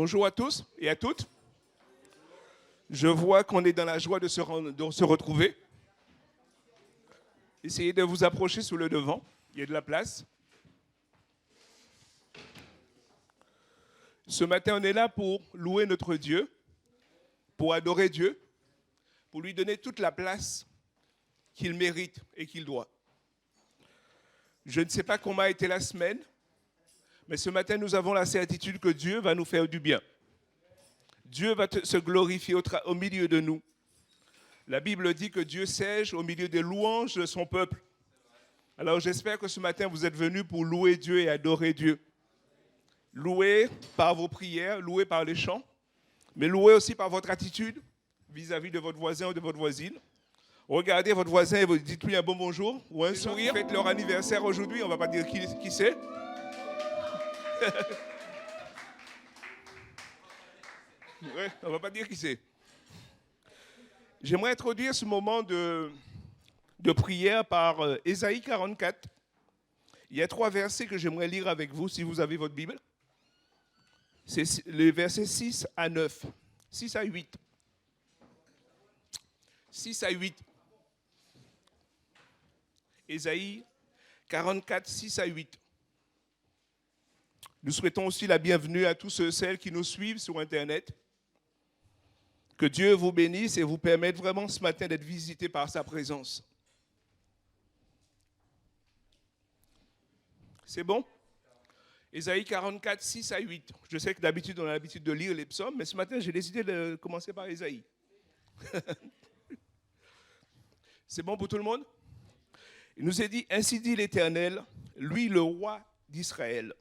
Bonjour à tous et à toutes. Je vois qu'on est dans la joie de se retrouver. Essayez de vous approcher sur le devant. Il y a de la place. Ce matin, on est là pour louer notre Dieu, pour adorer Dieu, pour lui donner toute la place qu'il mérite et qu'il doit. Je ne sais pas comment a été la semaine, mais ce matin, nous avons la certitude que Dieu va nous faire du bien. Dieu va se glorifier au milieu de nous. La Bible dit que Dieu siège au milieu des louanges de son peuple. Alors j'espère que ce matin, vous êtes venus pour louer Dieu et adorer Dieu. Louer par vos prières, louer par les chants, mais louer aussi par votre attitude vis-à-vis de votre voisin ou de votre voisine. Regardez votre voisin et vous dites-lui un bon bonjour ou un sourire. Faites leur anniversaire aujourd'hui, on ne va pas dire qui c'est. Ouais, on ne va pas dire qui c'est. J'aimerais introduire ce moment de prière par Ésaïe 44. Il y a 3 versets que j'aimerais lire avec vous si vous avez votre Bible. C'est les versets 6 à 9. 6 à 8. 6 à 8. Ésaïe 44, 6 à 8. Nous souhaitons aussi la bienvenue à tous ceux et celles qui nous suivent sur Internet. Que Dieu vous bénisse et vous permette vraiment ce matin d'être visités par sa présence. C'est bon? Ésaïe 44, 6 à 8. Je sais que d'habitude, on a l'habitude de lire les psaumes, mais ce matin, j'ai décidé de commencer par Ésaïe. C'est bon pour tout le monde? Il nous est dit, ainsi dit l'Éternel, lui le roi d'Israël,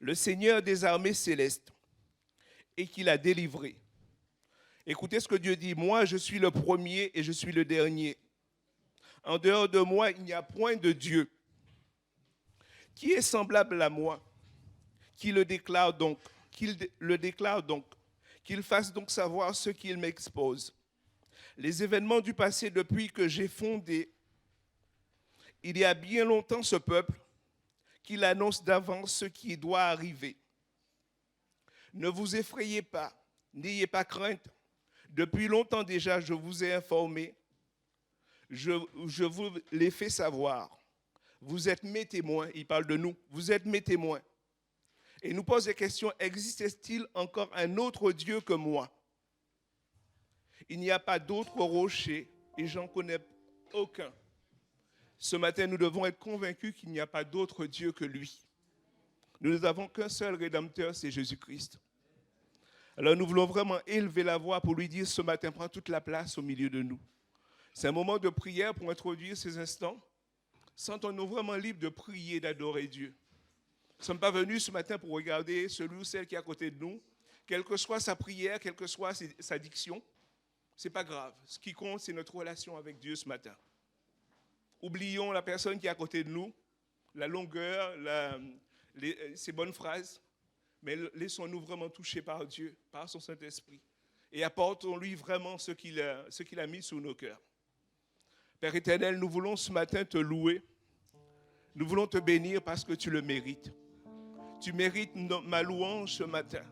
le Seigneur des armées célestes, et qui l'a délivré. Écoutez ce que Dieu dit, moi je suis le premier et je suis le dernier. En dehors de moi, il n'y a point de Dieu. Qui est semblable à moi? Qu'il le déclare donc, qu'il fasse donc savoir ce qu'il m'expose. Les événements du passé depuis que j'ai fondé, il y a bien longtemps ce peuple, qu'il annonce d'avance ce qui doit arriver. Ne vous effrayez pas, n'ayez pas crainte. Depuis longtemps déjà, je vous ai informé, je vous l'ai fait savoir. Vous êtes mes témoins, il parle de nous, vous êtes mes témoins. Et nous pose la question, existe-t-il encore un autre Dieu que moi? Il n'y a pas d'autre rocher et j'en connais aucun. Ce matin, nous devons être convaincus qu'il n'y a pas d'autre Dieu que lui. Nous n'avons qu'un seul Rédempteur, c'est Jésus-Christ. Alors nous voulons vraiment élever la voix pour lui dire ce matin, prends toute la place au milieu de nous. C'est un moment de prière pour introduire ces instants. Sentons-nous vraiment libres de prier, d'adorer Dieu. Nous ne sommes pas venus ce matin pour regarder celui ou celle qui est à côté de nous, quelle que soit sa prière, quelle que soit sa diction. Ce n'est pas grave. Ce qui compte, c'est notre relation avec Dieu ce matin. Oublions la personne qui est à côté de nous, la longueur, ses bonnes phrases, mais laissons-nous vraiment toucher par Dieu, par son Saint-Esprit, et apportons-lui vraiment ce qu'il a mis sous nos cœurs. Père éternel, nous voulons ce matin te louer, nous voulons te bénir parce que tu le mérites. Tu mérites ma louange ce matin,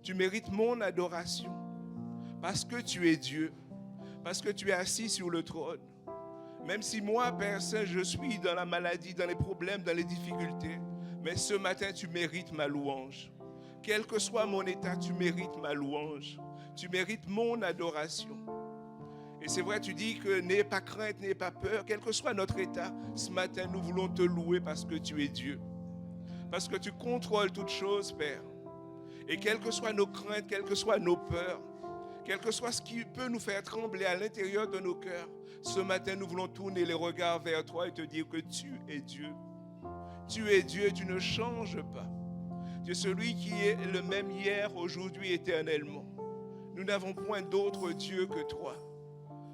tu mérites mon adoration, parce que tu es Dieu, parce que tu es assis sur le trône. Même si moi, Père Saint, je suis dans la maladie, dans les problèmes, dans les difficultés, mais ce matin, tu mérites ma louange. Quel que soit mon état, tu mérites ma louange. Tu mérites mon adoration. Et c'est vrai, tu dis que n'aie pas crainte, n'aie pas peur, quel que soit notre état, ce matin, nous voulons te louer parce que tu es Dieu. Parce que tu contrôles toutes choses, Père. Et quelles que soient nos craintes, quelles que soient nos peurs, quel que soit ce qui peut nous faire trembler à l'intérieur de nos cœurs, ce matin, nous voulons tourner les regards vers toi et te dire que tu es Dieu. Tu es Dieu et tu ne changes pas. Tu es celui qui est le même hier, aujourd'hui, éternellement. Nous n'avons point d'autre Dieu que toi.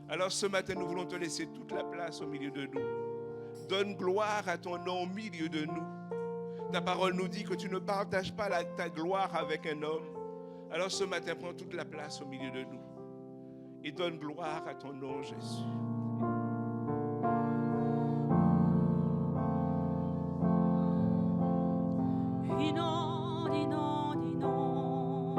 Alors ce matin, nous voulons te laisser toute la place au milieu de nous. Donne gloire à ton nom au milieu de nous. Ta parole nous dit que tu ne partages pas ta gloire avec un homme. Alors ce matin, prends toute la place au milieu de nous. Et donne gloire à ton nom, Jésus. Dino, dino, dino.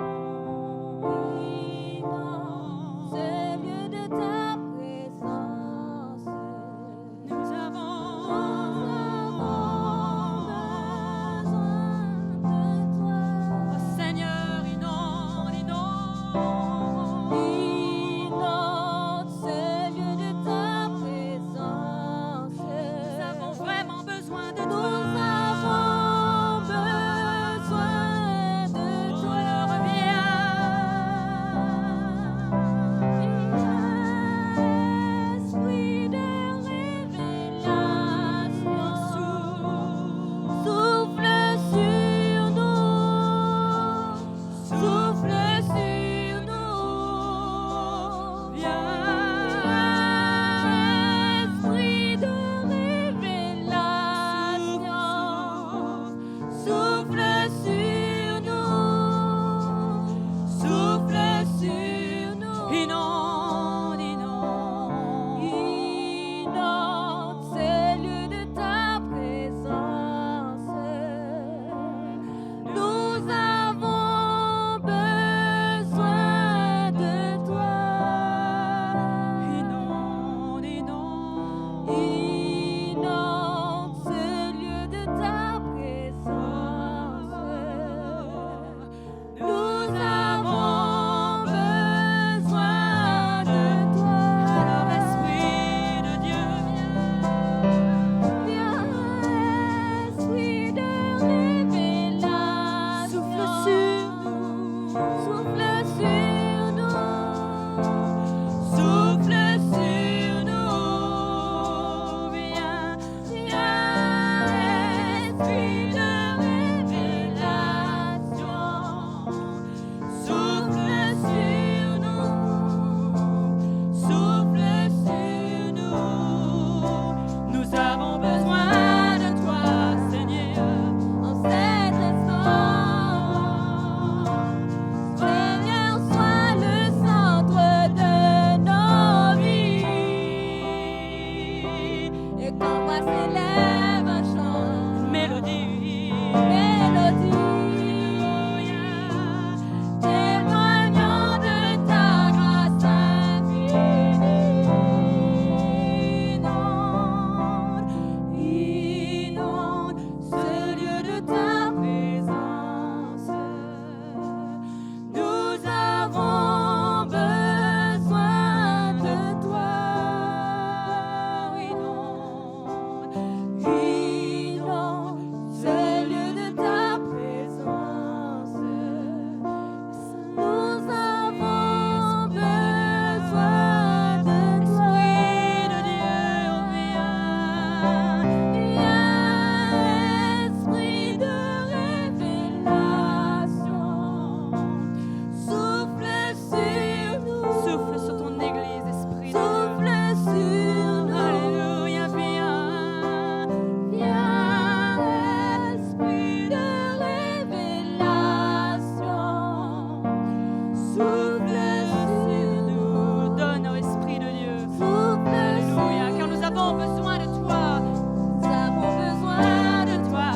Et quand moi s'élève un chant, une mélodie, mélodie, témoignant de ta grâce infinie, inonde ce lieu de ta présence. Nous avons besoin de toi, inonde ce lieu de ta présence. Nous avons besoin de toi, Esprit de Dieu, viens, Esprit de révélation, souffle sur nous, souffle sur ton Église, Esprit de Dieu. souffle sur nous. Alléluia, viens. Viens, Esprit de révélation, souffle sur nous, Donne au Esprit de Dieu. souffle sur Alléluia, car nous avons besoin de toi. nous, avons besoin de toi.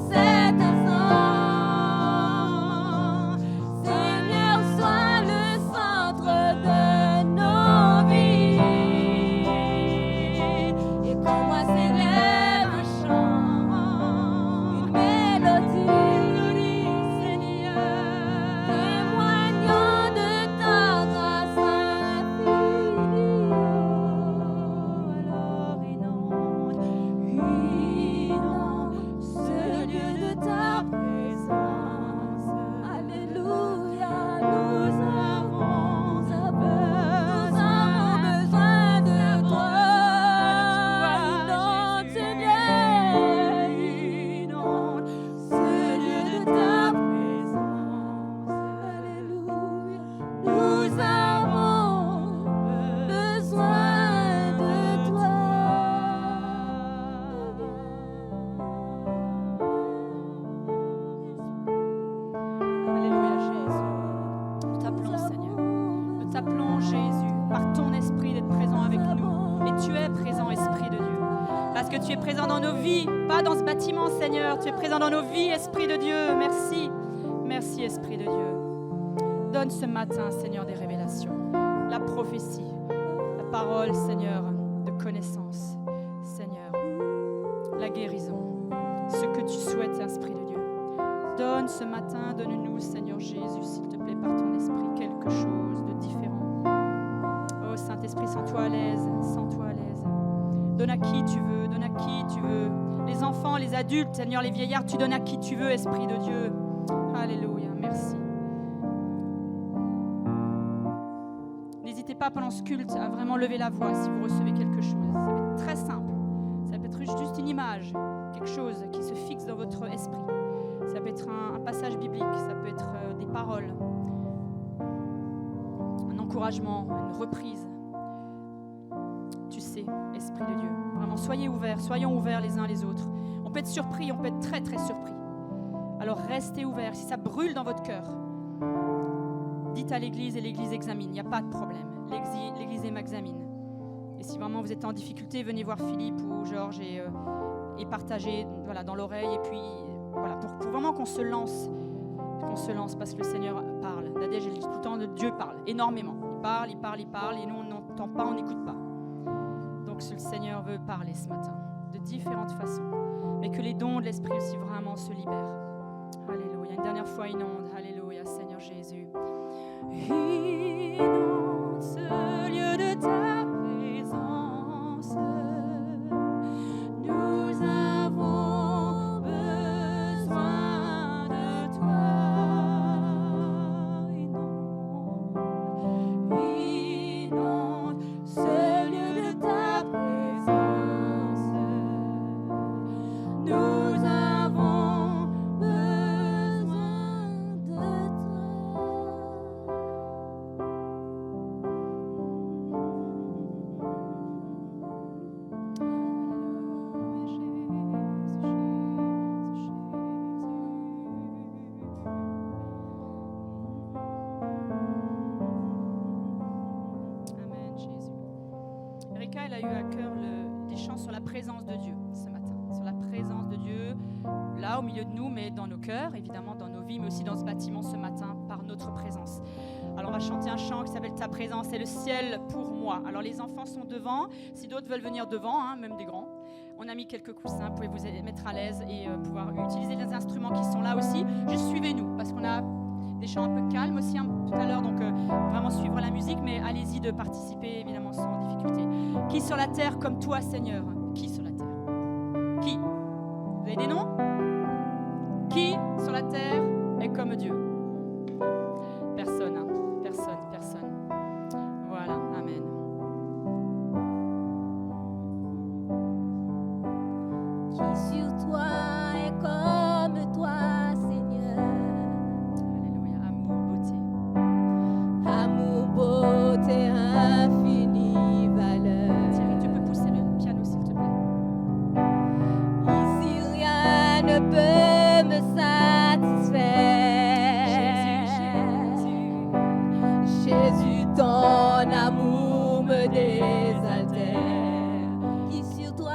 Cet instant, Seigneur, sois le centre de nos vies. Et quand moi s'élève un chant, une mélodie, Seigneur, témoignant de ta grâce infinie. Alors inonde ce lieu de ta présence. Alléluia, nous avons besoin de toi. Inonde, Seigneur, inonde ce lieu de ta présence. Alléluia, nous avons besoin de toi. Alléluia, Jésus. Nous t'appelons, Seigneur. Nous t'appelons, Jésus, par ton Esprit d'être présent avec nous. Et tu es présent, Esprit de Dieu. Parce que tu es présent dans nos vies, pas dans ce bâtiment, Seigneur. Tu es présent dans nos vies, Esprit de Dieu. Merci. Merci, Esprit de Dieu. Donne ce matin, Seigneur, des révélations. La prophétie, la parole, Seigneur, de connaissance. Seigneur, la guérison, ce que tu souhaites, Esprit de Dieu. Donne ce matin, donne-nous, Seigneur Jésus, s'il te plaît, par ton esprit, quelque chose de différent. Oh Saint-Esprit, sens-toi à l'aise, sens-toi à l'aise. Donne à qui tu veux, donne à qui tu veux. Les enfants, les adultes, Seigneur, les vieillards, tu donnes à qui tu veux, Esprit de Dieu. Alléluia, merci. N'hésitez pas pendant ce culte à vraiment lever la voix si vous recevez quelque chose. Ça peut être très simple. Ça peut être juste une image, quelque chose qui se fixe dans votre esprit. Ça peut être un passage biblique, ça peut être des paroles, un encouragement, une reprise. Tu sais, Esprit de Dieu, vraiment soyez ouverts, soyons ouverts les uns les autres. On peut être surpris, on peut être très très surpris. Alors restez ouverts, si ça brûle dans votre cœur, dites à l'Église et l'Église examine, il n'y a pas de problème. L'Église m'examine. Et si vraiment vous êtes en difficulté, venez voir Philippe ou Georges et partagez voilà, dans l'oreille et puis... Voilà, pour vraiment qu'on se lance parce que le Seigneur parle. Nadia, j'ai dit tout le temps, Dieu parle énormément. Il parle et nous on n'entend pas, on n'écoute pas. Donc le Seigneur veut parler ce matin de différentes façons, mais que les dons de l'Esprit aussi vraiment se libèrent. Alléluia. Une dernière fois, inonde. Alléluia, Seigneur Jésus. Inonde ce lieu de ta présence. Nous avons besoin de toi. Inonde ce lieu de ta présence. Nous avons besoin de toi. à cœur des chants sur la présence de Dieu ce matin. Sur la présence de Dieu, là au milieu de nous, mais dans nos cœurs, évidemment dans nos vies, mais aussi dans ce bâtiment ce matin, par notre présence. Alors on va chanter un chant qui s'appelle Ta présence et le ciel pour moi. Alors les enfants sont devant, si d'autres veulent venir devant, hein, même des grands. On a mis quelques coussins, vous pouvez vous mettre à l'aise et pouvoir utiliser les instruments qui sont là aussi. Juste suivez-nous, parce qu'on a des chants un peu calmes aussi tout à l'heure, donc vraiment suivre la musique, mais allez-y de participer évidemment sans difficulté. Qui sur la terre comme toi, Seigneur? Qui sur la terre? Qui? Vous avez des noms? Qui sur la terre est comme Dieu? Personne, hein. Personne, personne. Voilà, amen. Qui sur toi est comme toi, Seigneur? Alléluia, amour, beauté. Amour, beauté, infinie valeur. Thierry, tu peux pousser le piano s'il te plaît. Ici rien ne peut me satisfaire. Jésus, ton amour me désaltère. Qui sur toi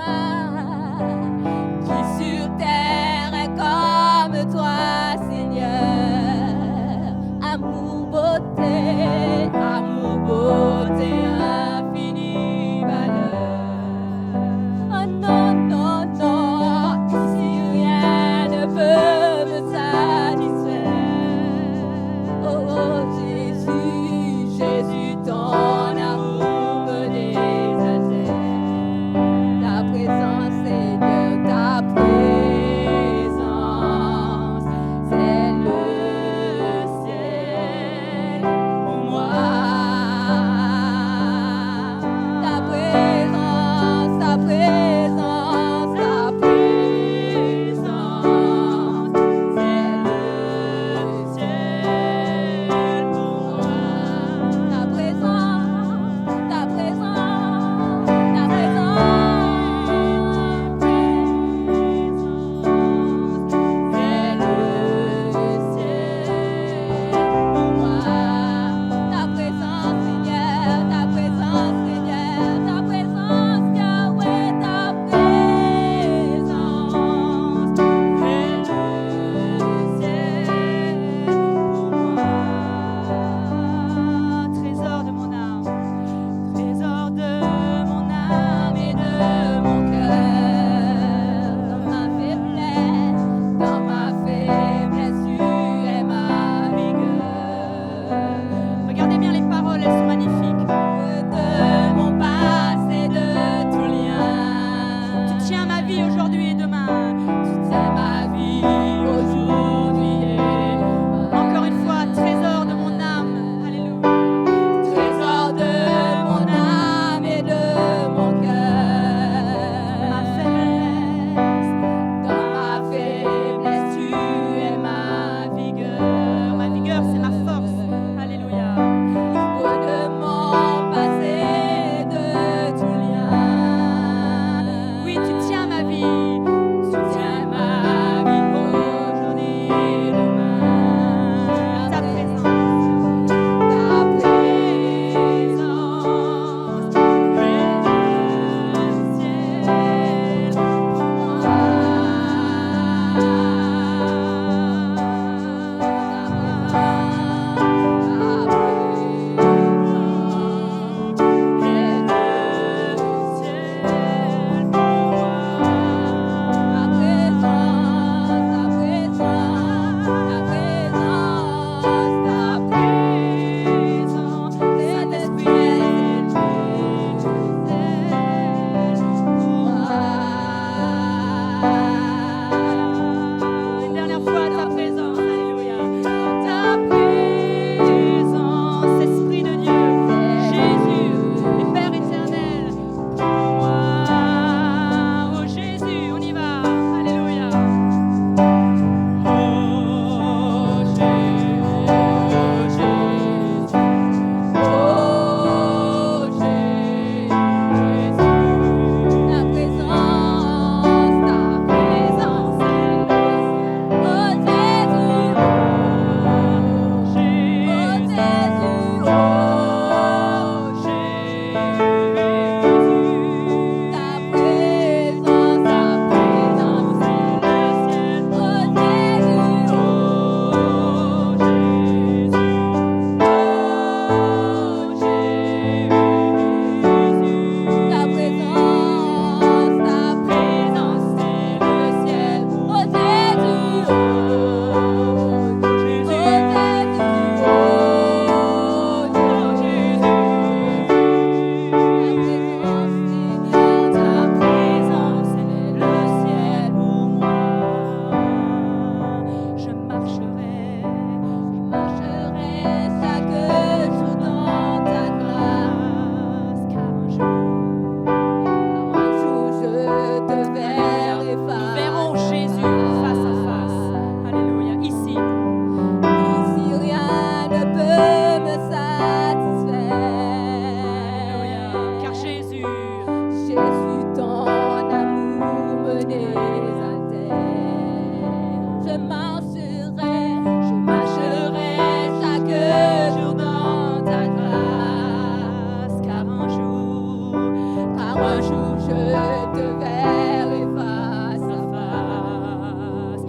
te verrai face à face.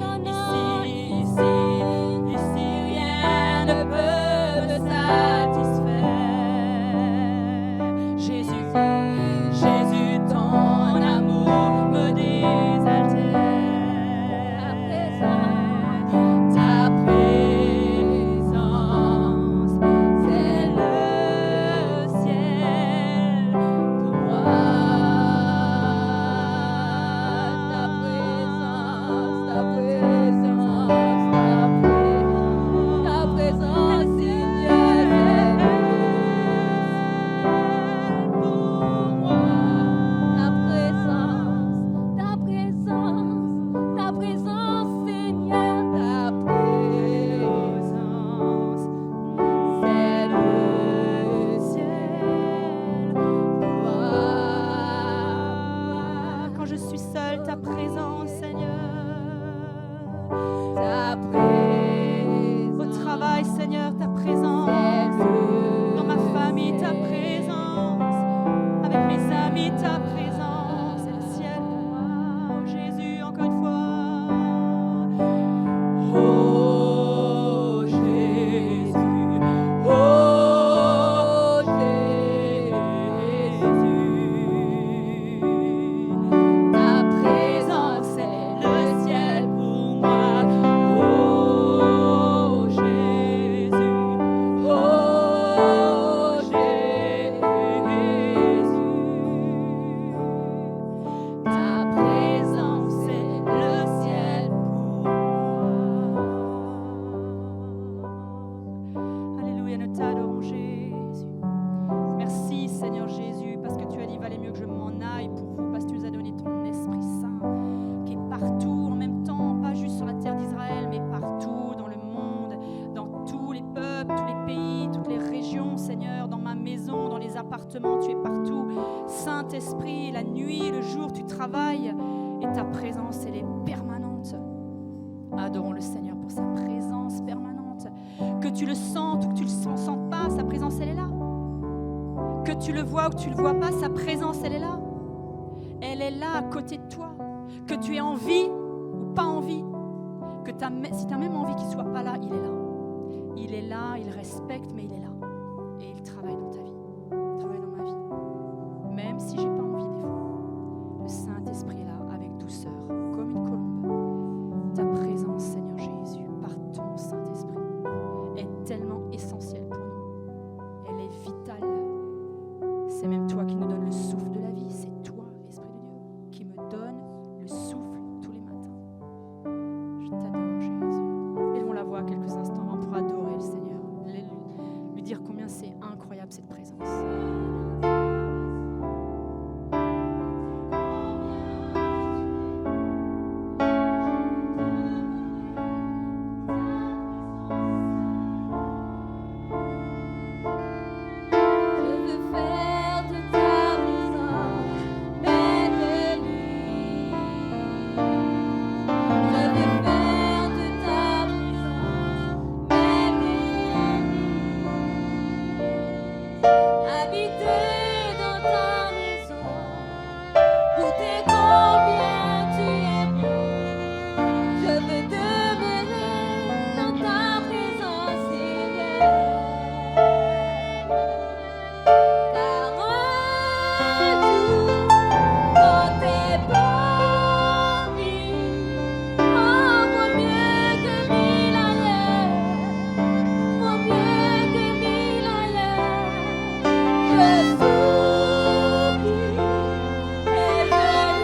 Ici, rien ne peut me satisfaire. Jésus, ton amour me désaltère. Ta présence, c'est le ciel pour moi. Ta présence, ta présence, Seigneur, pour moi. ta présence, Seigneur, ta présence, c'est le ciel pour moi. Quand je suis seule, ta présence, Seigneur. Ta présence, Au travail, Seigneur, ta présence. Dans ma famille, ta présence. Avec mes amis, ta présence. C'est le ciel pour moi. Oh Jésus, encore une fois. oh Jésus, oh Jésus, ta présence c'est le ciel pour moi. Oh Jésus, oh Jésus, ta présence c'est le ciel pour moi. Alléluia, nous t'adorons, Jésus. Merci, Seigneur Jésus, parce que tu as dit, valait mieux que je m'en aille pour vous, parce que tu nous as donné ton Esprit Saint, qui est partout en même temps, pas juste sur la terre d'Israël, mais partout dans le monde, dans tous les peuples, tous les pays, toutes les régions, Seigneur, dans ma maison, dans les appartements, tu es partout. Saint-Esprit, la nuit, le jour, tu travailles, et ta présence, elle est permanente. Adorons le Seigneur pour sa présence permanente. Que tu le sentes ou que tu le sentes pas, sa présence, elle est là. Que tu le vois ou que tu le vois pas, sa présence, elle est là. Elle est là à côté de toi. Que tu aies envie ou pas envie, que si tu as même envie qu'il ne soit pas là, il est là. Il est là, il respecte, mais il est là. Et il travaille dans ta vie. Il travaille dans ma vie. Même si j'ai pas envie des fois. Le Saint-Esprit est là avec douceur, comme une colombe. Ta présence, Seigneur Jésus, par ton Saint-Esprit, est tellement essentielle pour nous. Elle est vitale. C'est même toi qui nous donne le souffle de la vie. C'est toi, l'Esprit de Dieu, qui me donne le souffle tous les matins. Je t'adore, Jésus. Élevons la voix quelques instants pour adorer le Seigneur. Lui dire combien c'est incroyable cette présence. Je veux faire de ta présence mes délits. Je veux faire de ta présence mes délits. Habiter dans ta maison, goûter combien tu es bon. Je veux demeurer dans ta présence, Seigneur. Car un jour, quand t'es promis, vaut mieux que mille ailleurs, vaut mieux que mille ailleurs. Je souffre et je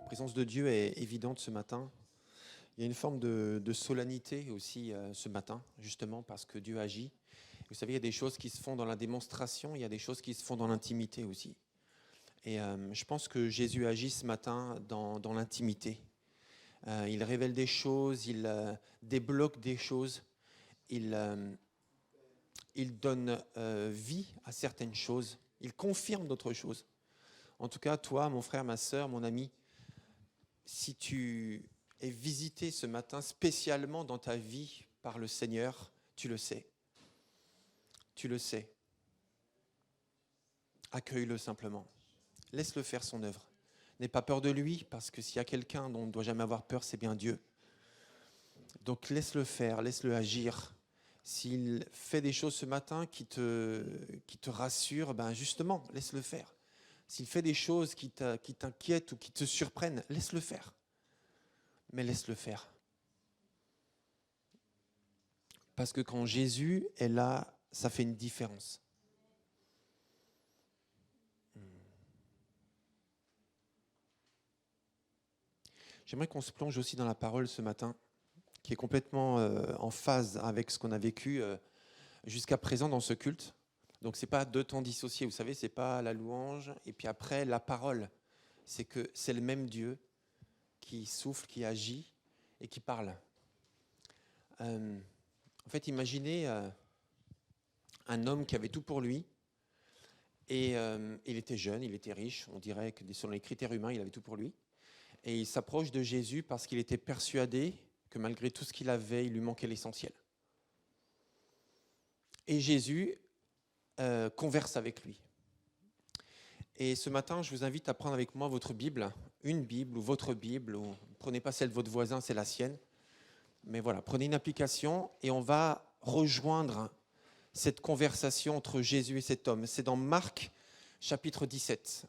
présence de Dieu est évidente ce matin. Il y a une forme de solennité aussi ce matin, justement parce que Dieu agit. Vous savez, il y a des choses qui se font dans la démonstration, il y a des choses qui se font dans l'intimité aussi. Et je pense que Jésus agit ce matin dans l'intimité. Il révèle des choses, il débloque des choses, il donne vie à certaines choses, il confirme d'autres choses. En tout cas, toi, mon frère, ma sœur, mon ami, si tu es visité ce matin spécialement dans ta vie par le Seigneur, tu le sais. Tu le sais. Accueille-le simplement. Laisse-le faire son œuvre. N'aie pas peur de lui, parce que s'il y a quelqu'un dont on ne doit jamais avoir peur, c'est bien Dieu. Donc laisse-le faire, laisse-le agir. S'il fait des choses ce matin qui te rassurent, ben justement, laisse-le faire. S'il fait des choses qui t'inquiètent ou qui te surprennent, laisse-le faire. Mais laisse-le faire. Parce que quand Jésus est là, ça fait une différence. J'aimerais qu'on se plonge aussi dans la parole ce matin, qui est complètement en phase avec ce qu'on a vécu jusqu'à présent dans ce culte. Donc ce n'est pas deux temps dissociés, vous savez, ce n'est pas la louange et puis après la parole. C'est que c'est le même Dieu qui souffle, qui agit et qui parle. En fait, imaginez un homme qui avait tout pour lui et il était jeune, il était riche, on dirait que selon les critères humains, il avait tout pour lui. Et il s'approche de Jésus parce qu'il était persuadé que malgré tout ce qu'il avait, il lui manquait l'essentiel. Et Jésus converse avec lui. Et ce matin, je vous invite à prendre avec moi votre Bible, une Bible ou votre Bible, ou prenez pas celle de votre voisin, c'est la sienne. Mais voilà, prenez une application et on va rejoindre cette conversation entre Jésus et cet homme. C'est dans Marc, chapitre 17.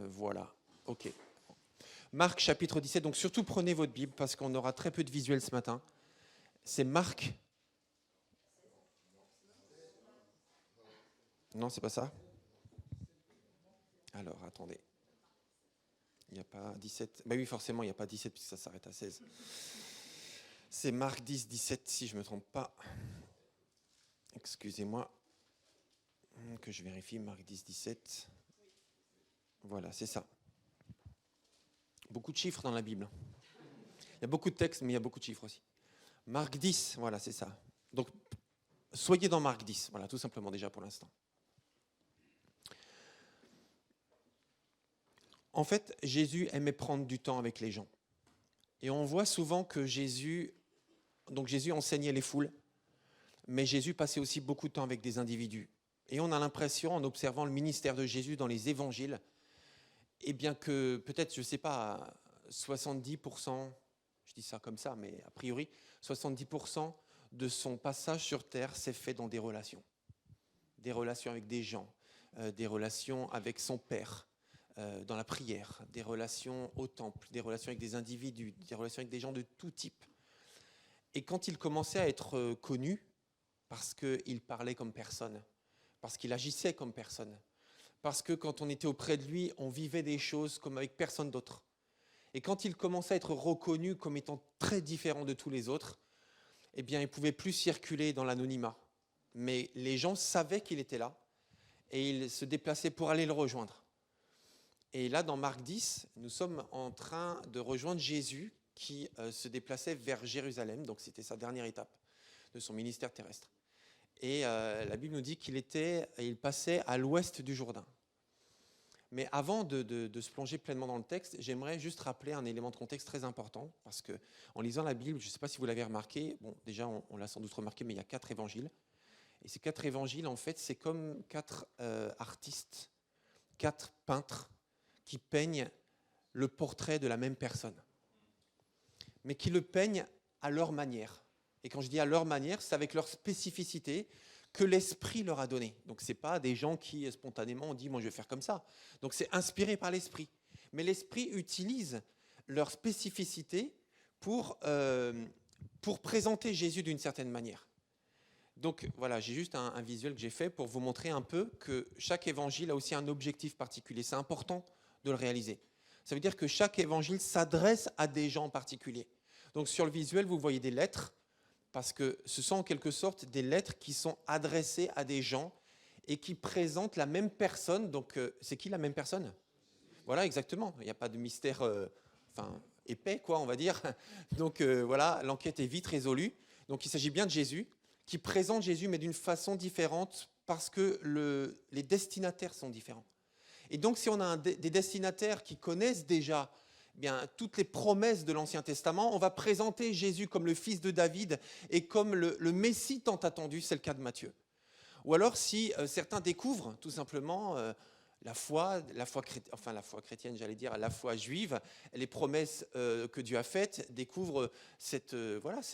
Voilà, ok. Marc, chapitre 17. Donc surtout prenez votre Bible parce qu'on aura très peu de visuels ce matin. C'est Marc. Non, c'est pas ça. Alors, attendez. Il n'y a pas 17. Ben oui, forcément, il n'y a pas 17 puisque ça s'arrête à 16. C'est Marc 10, 17, si je ne me trompe pas. Excusez-moi que je vérifie. Marc 10, 17. Voilà, c'est ça. Beaucoup de chiffres dans la Bible. Il y a beaucoup de textes, mais il y a beaucoup de chiffres aussi. Marc 10, voilà, c'est ça. Donc, soyez dans Marc 10, voilà, tout simplement déjà pour l'instant. En fait, Jésus aimait prendre du temps avec les gens. Et on voit souvent que Jésus enseignait les foules, mais Jésus passait aussi beaucoup de temps avec des individus. Et on a l'impression, en observant le ministère de Jésus dans les évangiles, eh bien que peut-être, je ne sais pas, 70%, je dis ça comme ça, mais a priori, 70% de son passage sur terre s'est fait dans des relations avec des gens, des relations avec son Père, dans la prière, des relations au temple, des relations avec des individus, des relations avec des gens de tout type. Et quand il commençait à être connu, parce qu'il parlait comme personne, parce qu'il agissait comme personne, parce que quand on était auprès de lui, on vivait des choses comme avec personne d'autre. Et quand il commençait à être reconnu comme étant très différent de tous les autres, eh bien, il ne pouvait plus circuler dans l'anonymat. Mais les gens savaient qu'il était là et ils se déplaçaient pour aller le rejoindre. Et là, dans Marc 10, nous sommes en train de rejoindre Jésus qui se déplaçait vers Jérusalem. Donc, c'était sa dernière étape de son ministère terrestre. Et la Bible nous dit il passait à l'ouest du Jourdain. Mais avant de se plonger pleinement dans le texte, j'aimerais juste rappeler un élément de contexte très important. Parce qu'en lisant la Bible, je ne sais pas si vous l'avez remarqué, bon, déjà, on l'a sans doute remarqué, mais il y a 4 évangiles. Et ces 4 évangiles, en fait, c'est comme 4 artistes, 4 peintres, qui peignent le portrait de la même personne, mais qui le peignent à leur manière. Et quand je dis à leur manière, c'est avec leur spécificité que l'Esprit leur a donné. Donc ce n'est pas des gens qui spontanément ont dit « moi je vais faire comme ça ». Donc c'est inspiré par l'Esprit. Mais l'Esprit utilise leur spécificité pour présenter Jésus d'une certaine manière. Donc voilà, j'ai juste un visuel que j'ai fait pour vous montrer un peu que chaque évangile a aussi un objectif particulier. C'est important de le réaliser. Ça veut dire que chaque évangile s'adresse à des gens en particulier. Donc sur le visuel, vous voyez des lettres, parce que ce sont en quelque sorte des lettres qui sont adressées à des gens et qui présentent la même personne. Donc c'est qui la même personne ? Voilà, exactement. Il n'y a pas de mystère épais, quoi, on va dire. Donc voilà, l'enquête est vite résolue. Donc il s'agit bien de Jésus, qui présente Jésus, mais d'une façon différente, parce que les destinataires sont différents. Et donc si on a des destinataires qui connaissent déjà bien toutes les promesses de l'Ancien Testament, on va présenter Jésus comme le fils de David et comme le Messie tant attendu, c'est le cas de Matthieu. Ou alors si certains découvrent tout simplement la foi chrétienne, j'allais dire, la foi juive, les promesses que Dieu a faites, découvrent cette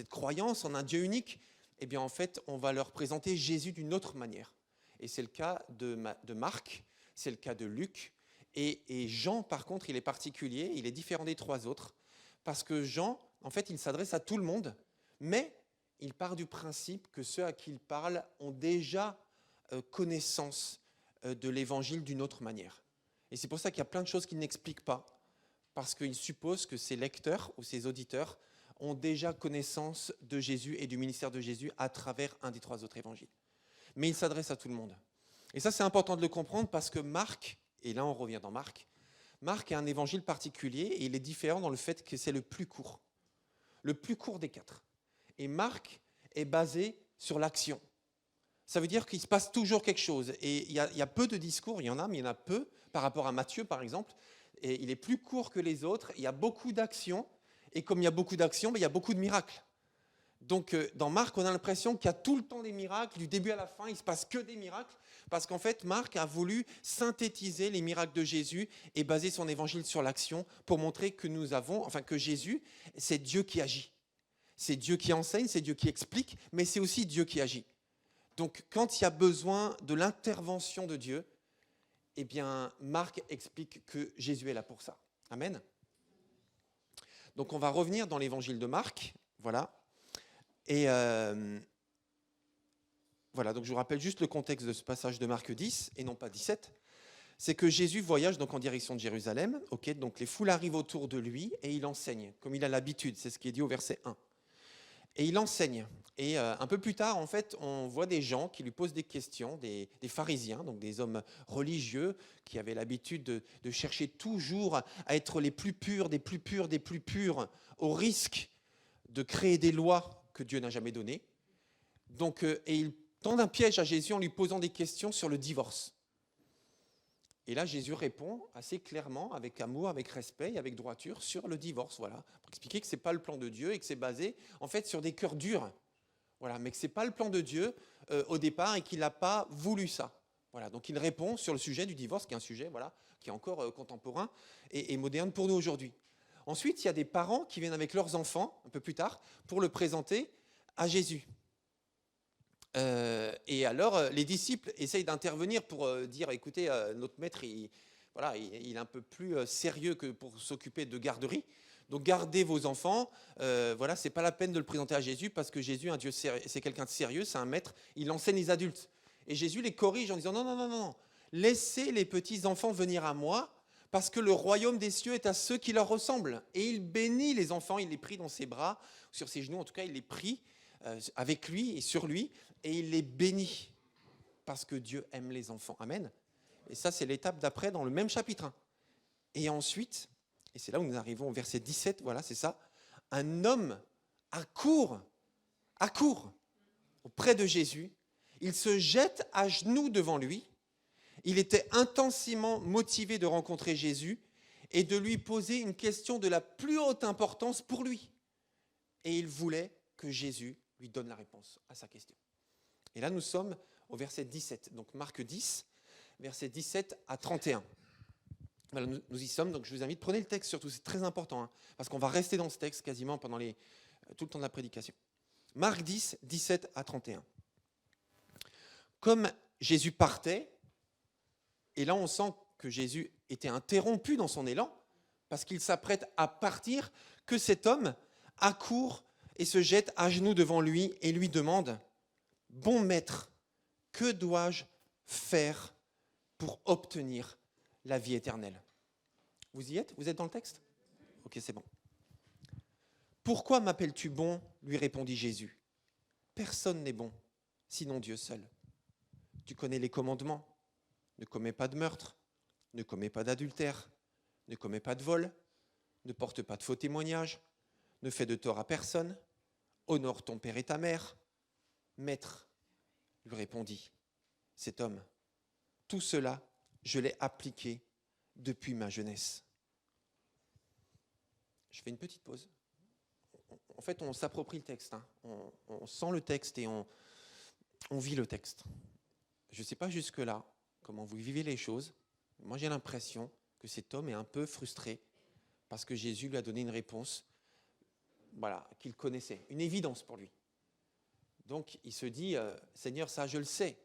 croyance en un Dieu unique, eh bien en fait, on va leur présenter Jésus d'une autre manière. Et c'est le cas de Marc, c'est le cas de Luc, et Jean, par contre, il est particulier, il est différent des trois autres, parce que Jean, en fait, il s'adresse à tout le monde, mais il part du principe que ceux à qui il parle ont déjà connaissance de l'évangile d'une autre manière. Et c'est pour ça qu'il y a plein de choses qu'il n'explique pas, parce qu'il suppose que ses lecteurs ou ses auditeurs ont déjà connaissance de Jésus et du ministère de Jésus à travers un des trois autres évangiles. Mais il s'adresse à tout le monde. Et ça, c'est important de le comprendre parce que Marc, et là on revient dans Marc est un évangile particulier et il est différent dans le fait que c'est le plus court des quatre. Et Marc est basé sur l'action. Ça veut dire qu'il se passe toujours quelque chose. Et il y a peu de discours, il y en a, mais il y en a peu par rapport à Matthieu, par exemple. Et il est plus court que les autres, il y a beaucoup d'actions. Et comme il y a beaucoup d'actions, il y a beaucoup de miracles. Donc dans Marc, on a l'impression qu'il y a tout le temps des miracles, du début à la fin, il ne se passe que des miracles, parce qu'en fait, Marc a voulu synthétiser les miracles de Jésus et baser son évangile sur l'action pour montrer que Jésus, c'est Dieu qui agit. C'est Dieu qui enseigne, c'est Dieu qui explique, mais c'est aussi Dieu qui agit. Donc quand il y a besoin de l'intervention de Dieu, eh bien Marc explique que Jésus est là pour ça. Amen. Donc on va revenir dans l'évangile de Marc, voilà. Et voilà, donc je vous rappelle juste le contexte de ce passage de Marc 10 et non pas 17. C'est que Jésus voyage donc en direction de Jérusalem. Donc les foules arrivent autour de lui et il enseigne, comme il a l'habitude. C'est ce qui est dit au verset 1. Et il enseigne. Et un peu plus tard, en fait, on voit des gens qui lui posent des questions, des pharisiens, donc des hommes religieux qui avaient l'habitude de chercher toujours à être les plus purs, des plus purs, des plus purs, au risque de créer des lois que Dieu n'a jamais données. Donc, et ils tendent un piège à Jésus en lui posant des questions sur le divorce. Et là, Jésus répond assez clairement, avec amour, avec respect et avec droiture, sur le divorce, voilà, pour expliquer que ce n'est pas le plan de Dieu et que c'est basé, en fait, sur des cœurs durs. Voilà, mais que ce n'est pas le plan de Dieu au départ et qu'il n'a pas voulu ça. Voilà, donc il répond sur le sujet du divorce, qui est un sujet qui est encore contemporain et moderne pour nous aujourd'hui. Ensuite, il y a des parents qui viennent avec leurs enfants, un peu plus tard, pour le présenter à Jésus. Et alors, les disciples essayent d'intervenir pour dire, écoutez, notre maître, il est un peu plus sérieux que pour s'occuper de garderie. Donc, gardez vos enfants. C'est pas la peine de le présenter à Jésus parce que Jésus, un Dieu sérieux, c'est quelqu'un de sérieux, c'est un maître. Il enseigne les adultes. Et Jésus les corrige en disant, non. Laissez les petits enfants venir à moi parce que le royaume des cieux est à ceux qui leur ressemblent. Et il bénit les enfants, il les prit dans ses bras, sur ses genoux, en tout cas, il les prit avec lui et sur lui, et il les bénit parce que Dieu aime les enfants. Amen. Et ça, c'est l'étape d'après dans le même chapitre 1. Et ensuite, et c'est là où nous arrivons au verset 17, voilà, c'est ça, un homme accourt auprès de Jésus, il se jette à genoux devant lui. Il était intensément motivé de rencontrer Jésus et de lui poser une question de la plus haute importance pour lui. Et il voulait que Jésus lui donne la réponse à sa question. Et là, nous sommes au verset 17. Donc Marc 10, versets 17 à 31. Voilà, nous y sommes, donc je vous invite, prenez le texte surtout, c'est très important, parce qu'on va rester dans ce texte quasiment pendant tout le temps de la prédication. Marc 10, 17 à 31. Comme Jésus partait, et là on sent que Jésus était interrompu dans son élan, parce qu'il s'apprête à partir, que cet homme accourt et se jette à genoux devant lui et lui demande « Bon maître, que dois-je faire pour obtenir la vie éternelle ?» Vous y êtes? Vous êtes dans le texte? Ok, c'est bon. Pourquoi m'appelles-tu bon? Lui répondit Jésus. Personne n'est bon, sinon Dieu seul. Tu connais les commandements. Ne commets pas de meurtre, ne commets pas d'adultère, ne commets pas de vol, ne porte pas de faux témoignages, ne fais de tort à personne, honore ton père et ta mère. Maître, lui répondit cet homme, tout cela, je l'ai appliqué depuis ma jeunesse. Je fais une petite pause. En fait, on s'approprie le texte. On sent le texte et on vit le texte. Je ne sais pas jusque-là comment vous vivez les choses. Moi, j'ai l'impression que cet homme est un peu frustré parce que Jésus lui a donné une réponse qu'il connaissait, une évidence pour lui. Donc, il se dit, Seigneur, ça, je le sais.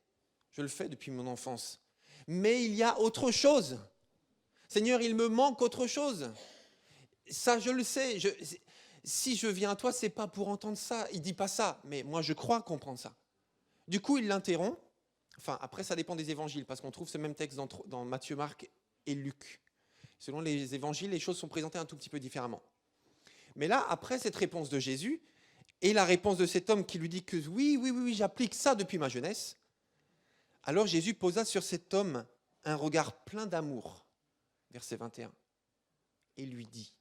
Je le fais depuis mon enfance. Mais il y a autre chose. Seigneur, il me manque autre chose. Ça, je le sais. Si je viens à toi, ce n'est pas pour entendre ça. Il ne dit pas ça, mais moi, je crois comprendre ça. Du coup, il l'interrompt. Enfin, après, ça dépend des évangiles, parce qu'on trouve ce même texte dans Matthieu, Marc et Luc. Selon les évangiles, les choses sont présentées un tout petit peu différemment. Mais là, après cette réponse de Jésus, et la réponse de cet homme qui lui dit que oui, j'applique ça depuis ma jeunesse, alors Jésus posa sur cet homme un regard plein d'amour, verset 21, et lui dit,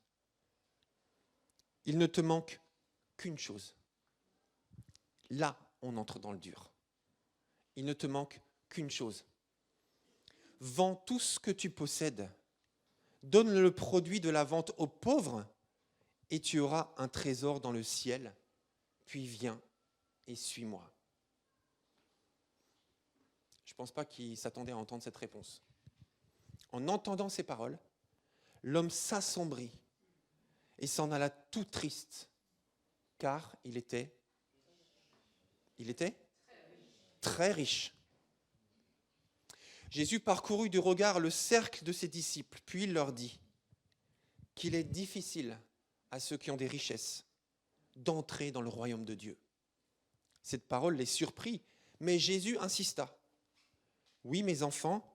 il ne te manque qu'une chose. Là, on entre dans le dur. Il ne te manque qu'une chose. Vends tout ce que tu possèdes, donne le produit de la vente aux pauvres, et tu auras un trésor dans le ciel, puis viens et suis-moi. Je ne pense pas qu'il s'attendait à entendre cette réponse. En entendant ces paroles, l'homme s'assombrit et s'en alla tout triste, car il était très riche. Jésus parcourut du regard le cercle de ses disciples, puis il leur dit qu'il est difficile à ceux qui ont des richesses d'entrer dans le royaume de Dieu. Cette parole les surprit, mais Jésus insista. Oui, mes enfants,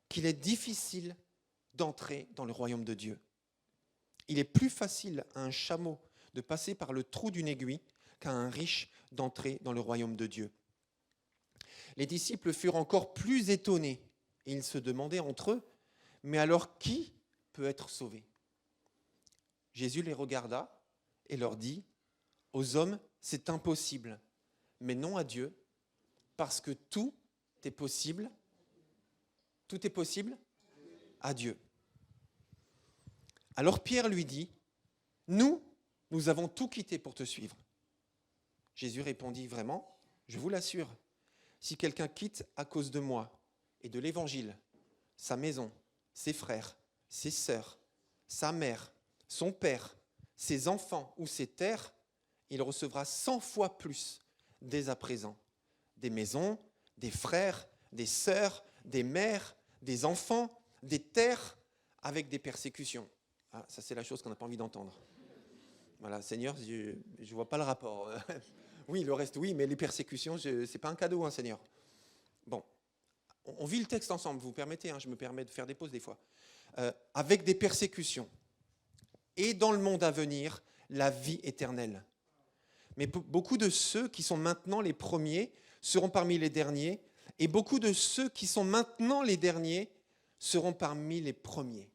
qu'il est difficile d'entrer dans le royaume de Dieu. Il est plus facile à un chameau de passer par le trou d'une aiguille qu'à un riche d'entrer dans le royaume de Dieu. Les disciples furent encore plus étonnés et ils se demandaient entre eux, mais alors qui peut être sauvé? Jésus les regarda et leur dit, aux hommes c'est impossible, mais non à Dieu, parce que tout est possible à Dieu. Alors Pierre lui dit, nous avons tout quitté pour te suivre. Jésus répondit, vraiment, je vous l'assure, si quelqu'un quitte à cause de moi et de l'évangile, sa maison, ses frères, ses sœurs, sa mère, son père, ses enfants ou ses terres, il recevra 100 fois plus dès à présent. Des maisons, des frères, des sœurs, des mères, des enfants, des terres, avec des persécutions. Ah, ça, c'est la chose qu'on n'a pas envie d'entendre. Voilà, Seigneur, je ne vois pas le rapport. Oui, le reste, oui, mais les persécutions, ce n'est pas un cadeau, hein, Seigneur. Bon, on vit le texte ensemble, vous permettez, je me permets de faire des pauses des fois. Avec des persécutions. Et dans le monde à venir, la vie éternelle. Mais beaucoup de ceux qui sont maintenant les premiers seront parmi les derniers, et beaucoup de ceux qui sont maintenant les derniers seront parmi les premiers.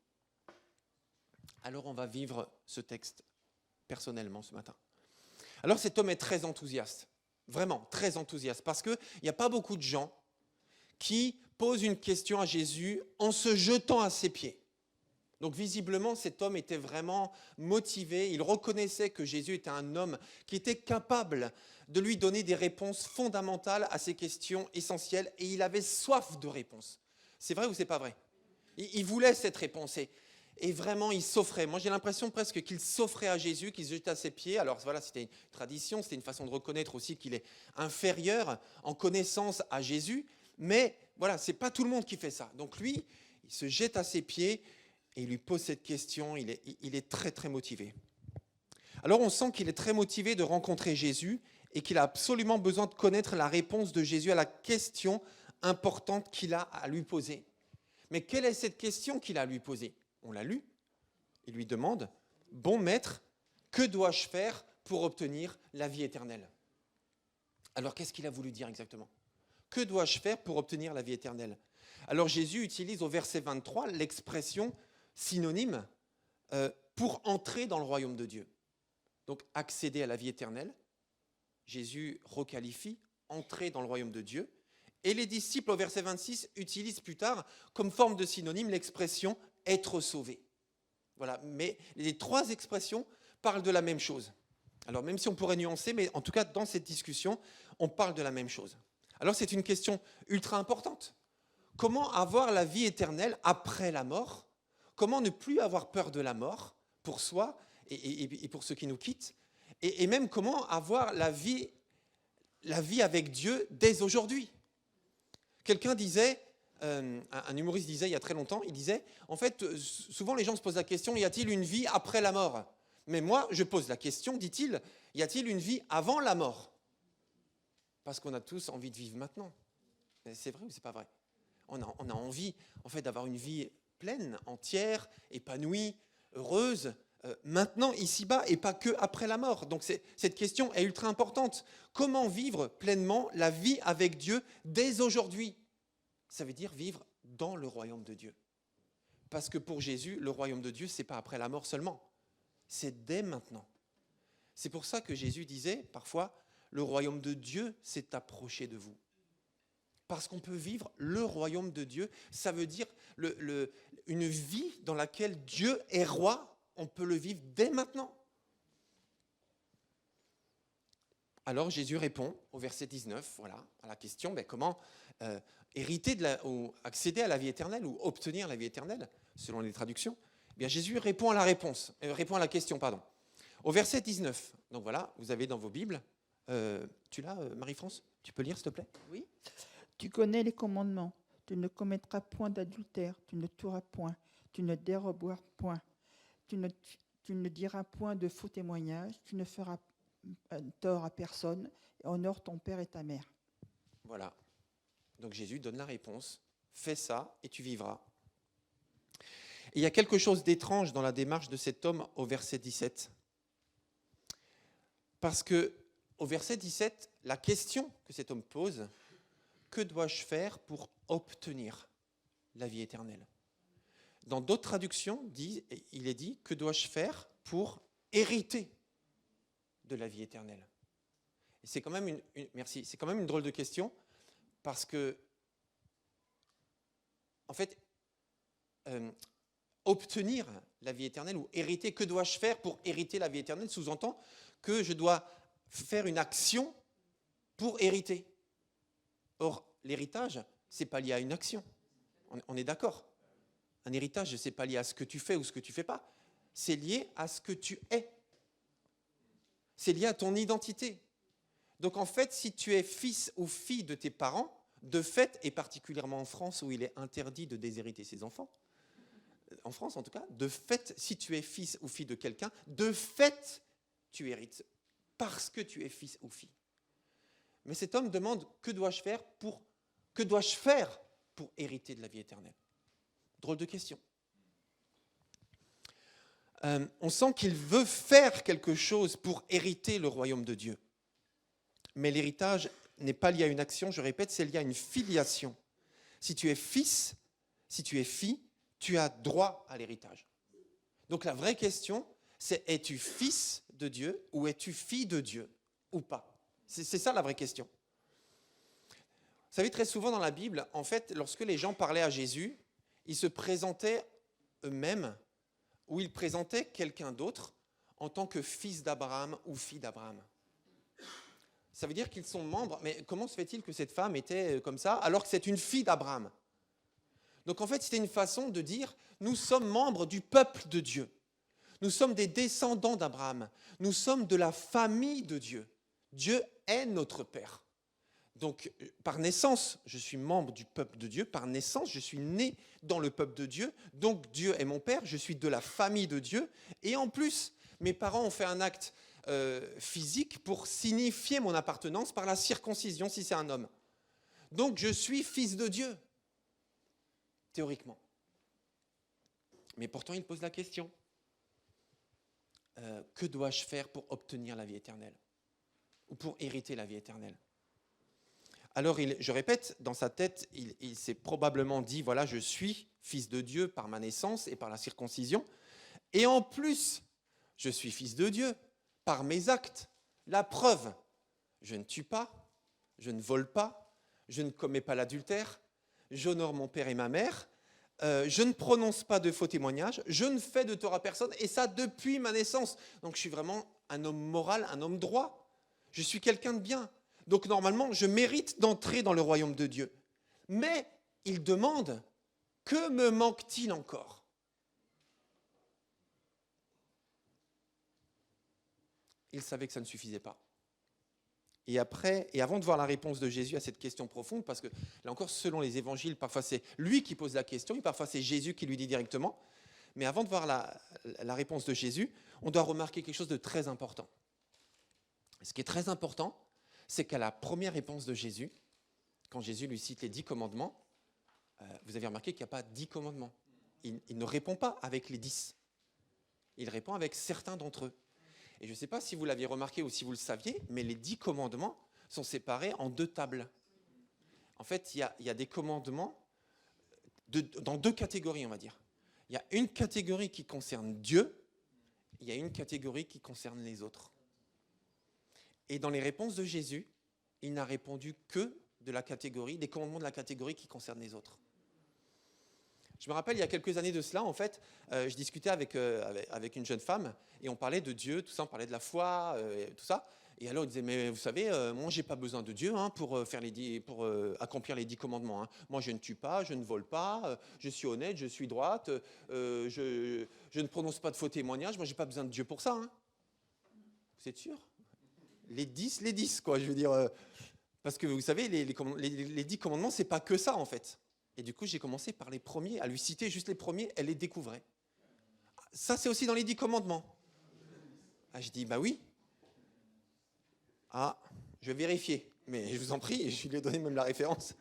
Alors on va vivre ce texte personnellement ce matin. Alors cet homme est très enthousiaste, vraiment très enthousiaste, parce qu'il n'y a pas beaucoup de gens qui posent une question à Jésus en se jetant à ses pieds. Donc visiblement, cet homme était vraiment motivé, il reconnaissait que Jésus était un homme qui était capable de lui donner des réponses fondamentales à ces questions essentielles, et il avait soif de réponses. C'est vrai ou c'est pas vrai? Il voulait cette réponse, et vraiment il s'offrait. Moi j'ai l'impression presque qu'il s'offrait à Jésus, qu'il se jetait à ses pieds. Alors voilà, c'était une tradition, c'était une façon de reconnaître aussi qu'il est inférieur en connaissance à Jésus, mais voilà, c'est pas tout le monde qui fait ça. Donc lui, il se jette à ses pieds, et il lui pose cette question, il est très très motivé. Alors on sent qu'il est très motivé de rencontrer Jésus et qu'il a absolument besoin de connaître la réponse de Jésus à la question importante qu'il a à lui poser. Mais quelle est cette question qu'il a à lui poser? On l'a lu, Il lui demande, « Bon maître, que dois-je faire pour obtenir la vie éternelle ?» Alors, qu'est-ce qu'il a voulu dire exactement ? Que dois-je faire pour obtenir la vie éternelle ? Alors, Jésus utilise au verset 23 l'expression synonyme pour entrer dans le royaume de Dieu. Donc, accéder à la vie éternelle. Jésus requalifie, entrer dans le royaume de Dieu. Et les disciples, au verset 26, utilisent plus tard, comme forme de synonyme, l'expression « être sauvé ». Voilà, mais les trois expressions parlent de la même chose. Alors, même si on pourrait nuancer, mais en tout cas, dans cette discussion, on parle de la même chose. Alors, c'est une question ultra importante. Comment avoir la vie éternelle après la mort ? Comment ne plus avoir peur de la mort pour soi et pour ceux qui nous quittent ? Et même comment avoir la vie avec Dieu dès aujourd'hui ? Quelqu'un disait, un humoriste disait il y a très longtemps, il disait, en fait, souvent les gens se posent la question, y a-t-il une vie après la mort ? Mais moi, je pose la question, dit-il, y a-t-il une vie avant la mort ? Parce qu'on a tous envie de vivre maintenant. C'est vrai ou c'est pas vrai ? On a envie, en fait, d'avoir une vie pleine, entière, épanouie, heureuse, maintenant, ici-bas, et pas que après la mort. Donc cette question est ultra importante. Comment vivre pleinement la vie avec Dieu dès aujourd'hui ? Ça veut dire vivre dans le royaume de Dieu. Parce que pour Jésus, le royaume de Dieu, ce n'est pas après la mort seulement. C'est dès maintenant. C'est pour ça que Jésus disait parfois, le royaume de Dieu s'est approché de vous. Parce qu'on peut vivre le royaume de Dieu, ça veut dire une vie dans laquelle Dieu est roi, on peut le vivre dès maintenant. Alors Jésus répond au verset 19, voilà, à la question, comment hériter ou accéder à la vie éternelle ou obtenir la vie éternelle, selon les traductions. Bien, Jésus répond à la question. Au verset 19, donc voilà, vous avez dans vos Bibles, tu l'as, Marie-France ? Tu peux lire, s'il te plaît ? Oui. Tu connais les commandements. Tu ne commettras point d'adultère, tu ne tueras point, tu ne déroberas point, tu ne diras point de faux témoignages, tu ne feras tort à personne, et honore ton père et ta mère. Voilà. Donc Jésus donne la réponse. Fais ça et tu vivras. Et il y a quelque chose d'étrange dans la démarche de cet homme au verset 17. Parce que au verset 17, la question que cet homme pose, que dois-je faire pour obtenir la vie éternelle ? Dans d'autres traductions, il est dit, que dois-je faire pour hériter de la vie éternelle ? Et c'est quand même c'est quand même une drôle de question, parce que, en fait, obtenir la vie éternelle ou hériter, que dois-je faire pour hériter la vie éternelle, sous-entend que je dois faire une action pour hériter. Or, l'héritage, ce n'est pas lié à une action. On est d'accord. Un héritage, ce n'est pas lié à ce que tu fais ou ce que tu ne fais pas. C'est lié à ce que tu es. C'est lié à ton identité. Donc, en fait, si tu es fils ou fille de tes parents, de fait, et particulièrement en France où il est interdit de déshériter ses enfants, en France en tout cas, de fait, si tu es fils ou fille de quelqu'un, de fait, tu hérites parce que tu es fils ou fille. Mais cet homme demande, que dois-je faire pour hériter de la vie éternelle ? Drôle de question. On sent qu'il veut faire quelque chose pour hériter le royaume de Dieu. Mais l'héritage n'est pas lié à une action, je répète, c'est lié à une filiation. Si tu es fils, si tu es fille, tu as droit à l'héritage. Donc la vraie question, c'est es-tu fils de Dieu ou es-tu fille de Dieu ou pas ? C'est ça la vraie question. Vous savez, très souvent dans la Bible, en fait, lorsque les gens parlaient à Jésus, ils se présentaient eux-mêmes ou ils présentaient quelqu'un d'autre en tant que fils d'Abraham ou fille d'Abraham. Ça veut dire qu'ils sont membres, mais comment se fait-il que cette femme était comme ça alors que c'est une fille d'Abraham ? Donc en fait, c'était une façon de dire, nous sommes membres du peuple de Dieu. Nous sommes des descendants d'Abraham. Nous sommes de la famille de Dieu. Dieu est notre Père. Donc, par naissance, je suis membre du peuple de Dieu. Par naissance, je suis né dans le peuple de Dieu. Donc, Dieu est mon Père. Je suis de la famille de Dieu. Et en plus, mes parents ont fait un acte physique pour signifier mon appartenance par la circoncision, si c'est un homme. Donc, je suis fils de Dieu, théoriquement. Mais pourtant, il pose la question. que dois-je faire pour obtenir la vie éternelle ou pour hériter la vie éternelle? Alors, je répète, dans sa tête, il s'est probablement dit, voilà, je suis fils de Dieu par ma naissance et par la circoncision, et en plus, je suis fils de Dieu par mes actes. La preuve, je ne tue pas, je ne vole pas, je ne commets pas l'adultère, j'honore mon père et ma mère, je ne prononce pas de faux témoignages, je ne fais de tort à personne, et ça depuis ma naissance. Donc je suis vraiment un homme moral, un homme droit. Je suis quelqu'un de bien. Donc normalement, je mérite d'entrer dans le royaume de Dieu. Mais il demande, que me manque-t-il encore? Il savait que ça ne suffisait pas. Et avant de voir la réponse de Jésus à cette question profonde, parce que là encore, selon les évangiles, parfois c'est lui qui pose la question, et parfois c'est Jésus qui lui dit directement. Mais avant de voir la réponse de Jésus, on doit remarquer quelque chose de très important. Ce qui est très important, c'est qu'à la première réponse de Jésus, quand Jésus lui cite les 10 commandements, vous avez remarqué qu'il n'y a pas 10 commandements. Il ne répond pas avec les 10. Il répond avec certains d'entre eux. Et je ne sais pas si vous l'aviez remarqué ou si vous le saviez, mais les 10 commandements sont séparés en 2 tables. En fait, il y a des commandements dans 2 catégories, on va dire. Il y a une catégorie qui concerne Dieu, il y a une catégorie qui concerne les autres. Et dans les réponses de Jésus, il n'a répondu que des commandements de la catégorie qui concernent les autres. Je me rappelle, il y a quelques années de cela, en fait, je discutais avec une jeune femme et on parlait de Dieu, tout ça, on parlait de la foi, tout ça. Et alors, il disait, mais vous savez, moi, je n'ai pas besoin de Dieu pour accomplir les 10 commandements. Moi, je ne tue pas, je ne vole pas, je suis honnête, je suis droite, je ne prononce pas de faux témoignages, moi, je n'ai pas besoin de Dieu pour ça. Vous êtes sûr? Les 10, quoi, je veux dire. Parce que vous savez, les 10 commandements, ce n'est pas que ça, en fait. Et du coup, j'ai commencé par les premiers, à lui citer juste les premiers, elle les découvrait. Ça, c'est aussi dans les 10 commandements. Ah, je dis, bah oui. Ah, je vais vérifier. Mais je vous en prie, je lui ai donné même la référence.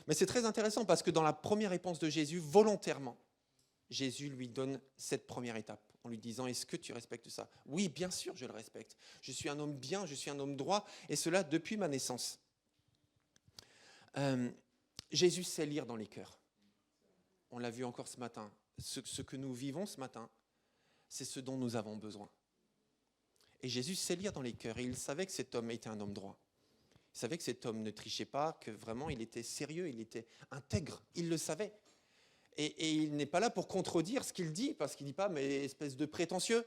Mais c'est très intéressant parce que dans la première réponse de Jésus, volontairement, Jésus lui donne cette première étape en lui disant, est-ce que tu respectes ça? Oui, bien sûr, je le respecte. Je suis un homme bien, je suis un homme droit, et cela depuis ma naissance. Jésus sait lire dans les cœurs. On l'a vu encore ce matin. Ce que nous vivons ce matin, c'est ce dont nous avons besoin. Et Jésus sait lire dans les cœurs. Et il savait que cet homme était un homme droit. Il savait que cet homme ne trichait pas, que vraiment il était sérieux, il était intègre. Il le savait. Et il n'est pas là pour contredire ce qu'il dit, parce qu'il ne dit pas, mais espèce de prétentieux,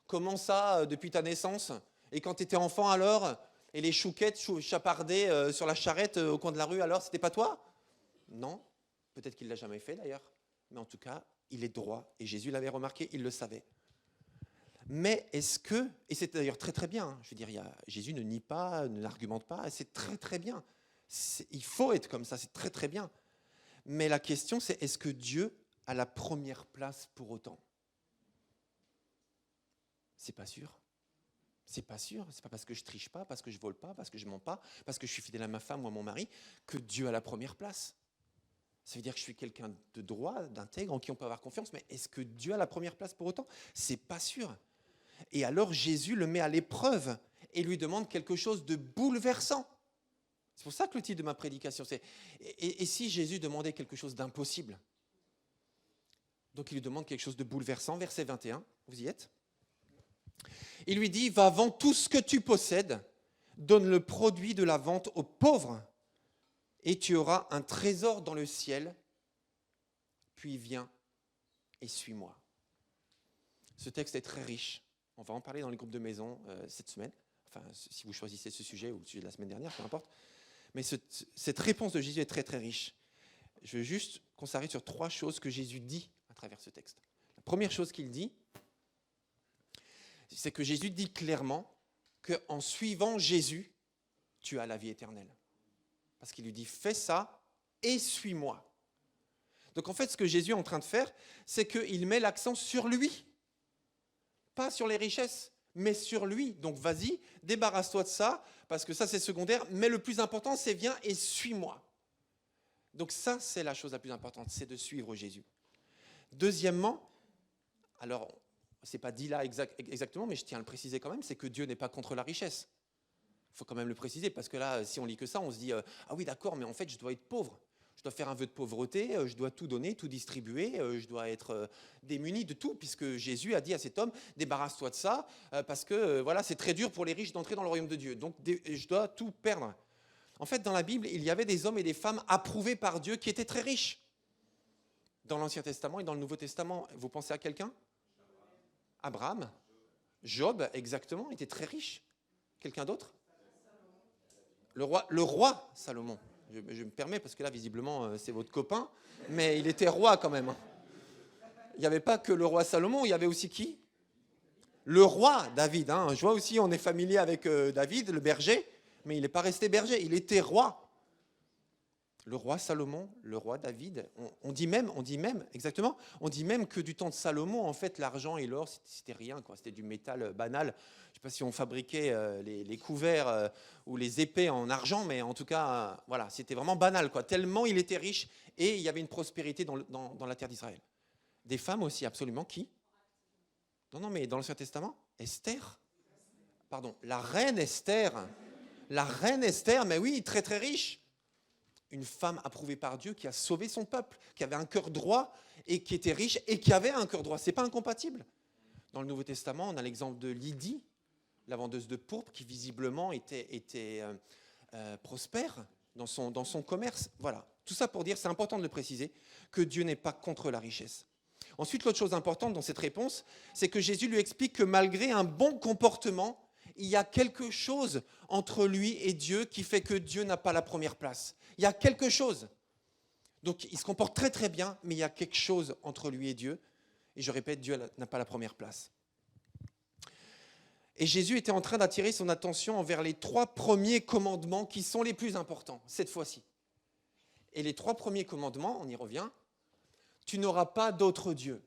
comment ça, depuis ta naissance? Et quand tu étais enfant alors? Et les chouquettes chapardaient sur la charrette au coin de la rue, alors c'était pas toi? Non, peut-être qu'il ne l'a jamais fait d'ailleurs, mais en tout cas, il est droit, et Jésus l'avait remarqué, il le savait. Mais est-ce que, et c'est d'ailleurs très très bien, je veux dire, Jésus ne nie pas, ne l'argumente pas, c'est très très bien, il faut être comme ça, c'est très très bien. Mais la question c'est, est-ce que Dieu a la première place pour autant? C'est pas sûr. C'est pas sûr, c'est pas parce que je triche pas, parce que je vole pas, parce que je mens pas, parce que je suis fidèle à ma femme ou à mon mari, que Dieu a la première place. Ça veut dire que je suis quelqu'un de droit, d'intègre, en qui on peut avoir confiance, mais est-ce que Dieu a la première place pour autant? C'est pas sûr. Et alors Jésus le met à l'épreuve et lui demande quelque chose de bouleversant. C'est pour ça que le titre de ma prédication, c'est et si Jésus demandait quelque chose d'impossible? Donc il lui demande quelque chose de bouleversant, verset 21, vous y êtes? Il lui dit, va vendre tout ce que tu possèdes, donne le produit de la vente aux pauvres, et tu auras un trésor dans le ciel, puis viens et suis-moi. Ce texte est très riche. On va en parler dans les groupes de maison cette semaine. Enfin, si vous choisissez ce sujet ou le sujet de la semaine dernière, peu importe. Mais cette réponse de Jésus est très, très riche. Je veux juste qu'on s'arrête sur 3 choses que Jésus dit à travers ce texte. La première chose qu'il dit, c'est que Jésus dit clairement qu'en suivant Jésus, tu as la vie éternelle. Parce qu'il lui dit, fais ça et suis-moi. Donc en fait, ce que Jésus est en train de faire, c'est qu'il met l'accent sur lui. Pas sur les richesses, mais sur lui. Donc vas-y, débarrasse-toi de ça, parce que ça c'est secondaire, mais le plus important, c'est viens et suis-moi. Donc ça, c'est la chose la plus importante, c'est de suivre Jésus. Deuxièmement, alors c'est pas dit là exactement, mais je tiens à le préciser quand même, c'est que Dieu n'est pas contre la richesse. Il faut quand même le préciser, parce que là, si on lit que ça, on se dit ah oui, d'accord, mais en fait, je dois être pauvre. Je dois faire un vœu de pauvreté, je dois tout donner, tout distribuer, je dois être démuni de tout, puisque Jésus a dit à cet homme, débarrasse-toi de ça, parce que voilà, c'est très dur pour les riches d'entrer dans le royaume de Dieu. Donc, je dois tout perdre. En fait, dans la Bible, il y avait des hommes et des femmes approuvés par Dieu qui étaient très riches. Dans l'Ancien Testament et dans le Nouveau Testament, vous pensez à quelqu'un ? Abraham, Job, exactement, était très riche. Quelqu'un d'autre ? Le roi Salomon. Je me permets, parce que là, visiblement, c'est votre copain, mais il était roi quand même. Il n'y avait pas que le roi Salomon, il y avait aussi qui ? Le roi David. Hein. Je vois aussi, on est familier avec David, le berger, mais il n'est pas resté berger, il était roi. Le roi Salomon, le roi David, on dit même que du temps de Salomon, en fait, l'argent et l'or, c'était rien, quoi. C'était du métal banal. Je ne sais pas si on fabriquait les couverts ou les épées en argent, mais en tout cas, voilà, c'était vraiment banal, quoi. Tellement il était riche et il y avait une prospérité dans la terre d'Israël. Des femmes aussi, absolument. Qui ? Non, mais dans l'Ancien Testament, Esther. Pardon, la reine Esther. La reine Esther, mais oui, très très riche. Une femme approuvée par Dieu qui a sauvé son peuple, qui avait un cœur droit et qui était riche et qui avait un cœur droit. Ce n'est pas incompatible. Dans le Nouveau Testament, on a l'exemple de Lydie, la vendeuse de pourpre, qui visiblement était prospère dans son commerce. Voilà. Tout ça pour dire, c'est important de le préciser, que Dieu n'est pas contre la richesse. Ensuite, l'autre chose importante dans cette réponse, c'est que Jésus lui explique que malgré un bon comportement, il y a quelque chose entre lui et Dieu qui fait que Dieu n'a pas la première place. Il y a quelque chose. Donc, il se comporte très très bien, mais il y a quelque chose entre lui et Dieu. Et je répète, Dieu n'a pas la première place. Et Jésus était en train d'attirer son attention envers les 3 premiers commandements qui sont les plus importants, cette fois-ci. Et les 3 premiers commandements, on y revient, tu n'auras pas d'autre Dieu.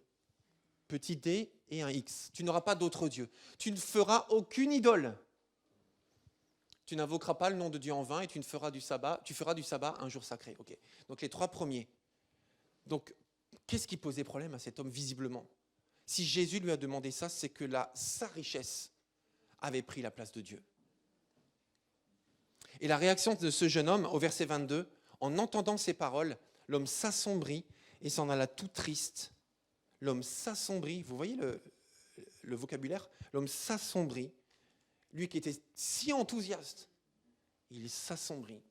Petit d et un x. Tu n'auras pas d'autre Dieu. Tu ne feras aucune idole. Tu n'invoqueras pas le nom de Dieu en vain et tu feras du sabbat un jour sacré. Okay. Donc les 3 premiers. Donc, qu'est-ce qui posait problème à cet homme visiblement ? Si Jésus lui a demandé ça, c'est que sa richesse avait pris la place de Dieu. Et la réaction de ce jeune homme, au verset 22, en entendant ces paroles, l'homme s'assombrit et s'en alla tout triste. L'homme s'assombrit, vous voyez le vocabulaire ? L'homme s'assombrit. Lui qui était si enthousiaste, il s'assombrit,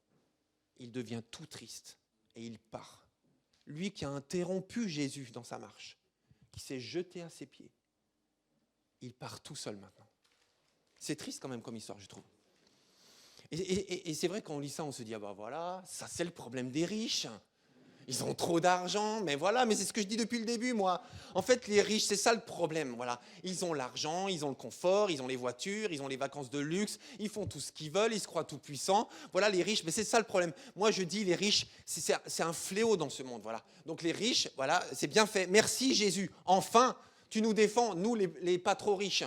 il devient tout triste et il part. Lui qui a interrompu Jésus dans sa marche, qui s'est jeté à ses pieds, il part tout seul maintenant. C'est triste quand même comme histoire, je trouve. Et c'est vrai, quand on lit ça, on se dit, ah ben voilà, ça c'est le problème des riches. Ils ont trop d'argent, mais voilà, mais c'est ce que je dis depuis le début, moi. En fait, les riches, c'est ça le problème, voilà. Ils ont l'argent, ils ont le confort, ils ont les voitures, ils ont les vacances de luxe, ils font tout ce qu'ils veulent, ils se croient tout puissants. Voilà, les riches, mais c'est ça le problème. Moi, je dis, les riches, c'est un fléau dans ce monde, voilà. Donc les riches, voilà, c'est bien fait. Merci Jésus. Enfin, tu nous défends, nous les pas trop riches,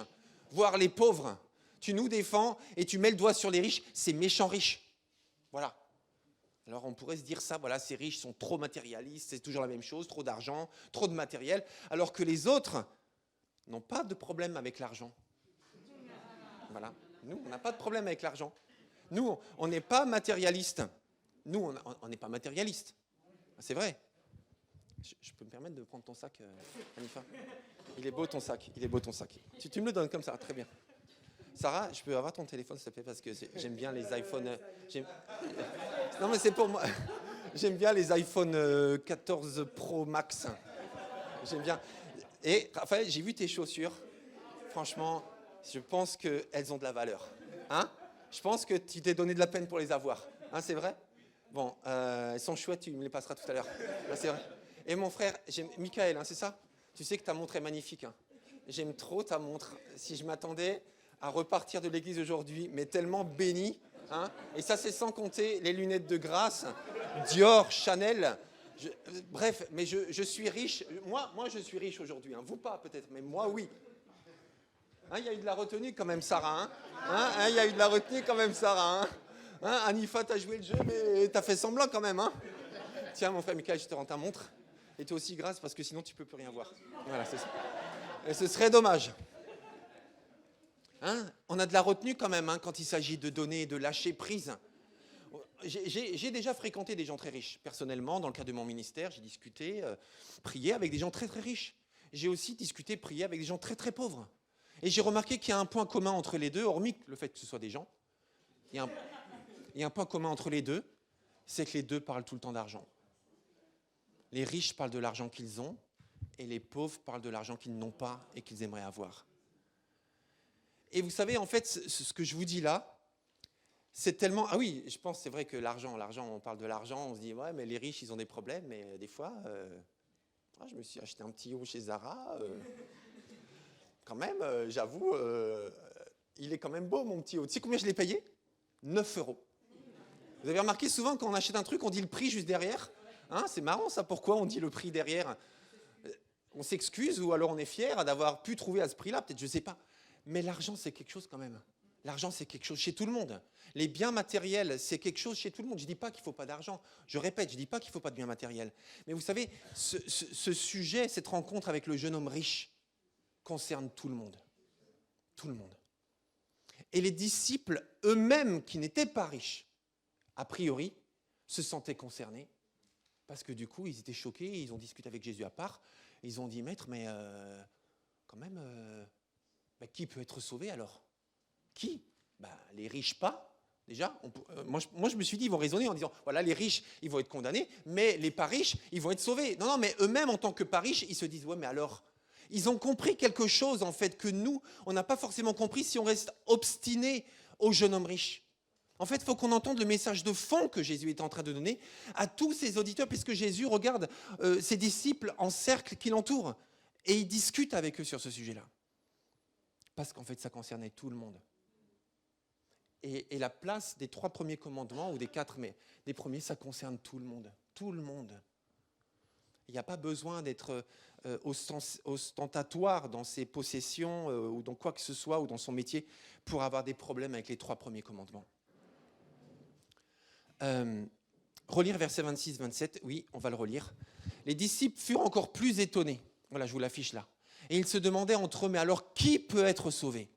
voire les pauvres. Tu nous défends et tu mets le doigt sur les riches, ces méchants riches. Voilà. Alors on pourrait se dire ça, voilà, ces riches sont trop matérialistes, c'est toujours la même chose, trop d'argent, trop de matériel, alors que les autres n'ont pas de problème avec l'argent. Voilà, nous, on n'a pas de problème avec l'argent. Nous, on n'est pas matérialistes. Nous, on n'est pas matérialistes. C'est vrai. Je peux me permettre de prendre ton sac, Anifa ? Il est beau ton sac, Tu me le donnes comme ça, très bien. Sarah, je peux avoir ton téléphone, s'il te plaît, parce que j'aime bien les iPhones. Non, mais c'est pour moi. J'aime bien les iPhone 14 Pro Max. J'aime bien. Et Raphaël, j'ai vu tes chaussures. Franchement, je pense qu'elles ont de la valeur. Hein ? Je pense que tu t'es donné de la peine pour les avoir. Hein, c'est vrai ? Bon, elles sont chouettes, tu me les passeras tout à l'heure. Là, c'est vrai. Et mon frère, j'aime Michael, hein, c'est ça ? Tu sais que ta montre est magnifique. Hein. J'aime trop ta montre. Si je m'attendais à repartir de l'église aujourd'hui, mais tellement béni. Hein, et ça, c'est sans compter les lunettes de grâce, Dior, Chanel. Bref, mais je suis riche. Moi, je suis riche aujourd'hui. Hein. Vous pas, peut-être, mais moi, oui. Hein, y a eu de la retenue quand même, Sarah. Il y a eu de la retenue quand même, Sarah. Anifa, t'as joué le jeu, mais t'as fait semblant quand même. Hein. Tiens, mon frère Michael, je te rends ta montre. Et toi aussi, grâce, parce que sinon, tu peux plus rien voir. Voilà, c'est ça. Et ce serait dommage. Hein? On a de la retenue quand même quand il s'agit de donner et de lâcher prise. J'ai déjà fréquenté des gens très riches. Personnellement, dans le cadre de mon ministère, j'ai discuté, prié avec des gens très très riches. J'ai aussi discuté, prié avec des gens très très pauvres. Et j'ai remarqué qu'il y a un point commun entre les deux, hormis le fait que ce soit des gens. Il y a un point commun entre les deux, c'est que les deux parlent tout le temps d'argent. Les riches parlent de l'argent qu'ils ont et les pauvres parlent de l'argent qu'ils n'ont pas et qu'ils aimeraient avoir. Et vous savez, en fait, ce que je vous dis là, c'est tellement... Ah oui, je pense, c'est vrai que l'argent, on parle de l'argent, on se dit, ouais, mais les riches, ils ont des problèmes, mais des fois, je me suis acheté un petit haut chez Zara, quand même, j'avoue, il est quand même beau, mon petit haut. Tu sais combien je l'ai payé ? 9 €. Vous avez remarqué, souvent, quand on achète un truc, on dit le prix juste derrière. C'est marrant, ça, pourquoi on dit le prix derrière ? On s'excuse ou alors on est fier d'avoir pu trouver à ce prix-là, peut-être, je ne sais pas. Mais l'argent, c'est quelque chose quand même. L'argent, c'est quelque chose chez tout le monde. Les biens matériels, c'est quelque chose chez tout le monde. Je ne dis pas qu'il ne faut pas d'argent. Je répète, je ne dis pas qu'il ne faut pas de biens matériels. Mais vous savez, ce sujet, cette rencontre avec le jeune homme riche, concerne tout le monde. Tout le monde. Et les disciples eux-mêmes, qui n'étaient pas riches, a priori, se sentaient concernés. Parce que du coup, ils étaient choqués, ils ont discuté avec Jésus à part. Ils ont dit, maître, mais quand même, qui peut être sauvé alors ? Qui ? Les riches pas. Déjà, moi je me suis dit, ils vont raisonner en disant, voilà, les riches, ils vont être condamnés, mais les pas riches, ils vont être sauvés. Non, mais eux-mêmes, en tant que pas riches, ils se disent, ouais, mais alors, ils ont compris quelque chose, en fait, que nous, on n'a pas forcément compris si on reste obstiné au jeune homme riche. En fait, il faut qu'on entende le message de fond que Jésus est en train de donner à tous ses auditeurs, puisque Jésus regarde ses disciples en cercle qui l'entourent, et il discute avec eux sur ce sujet-là. Parce qu'en fait, ça concernait tout le monde. Et la place des 3 premiers commandements, ou des 4, mais des premiers, ça concerne tout le monde. Tout le monde. Il n'y a pas besoin d'être ostentatoire dans ses possessions, ou dans quoi que ce soit, ou dans son métier, pour avoir des problèmes avec les 3 premiers commandements. Relire verset 26-27, oui, on va le relire. Les disciples furent encore plus étonnés. Voilà, je vous l'affiche là. Et ils se demandaient entre eux, mais alors qui peut être sauvé ?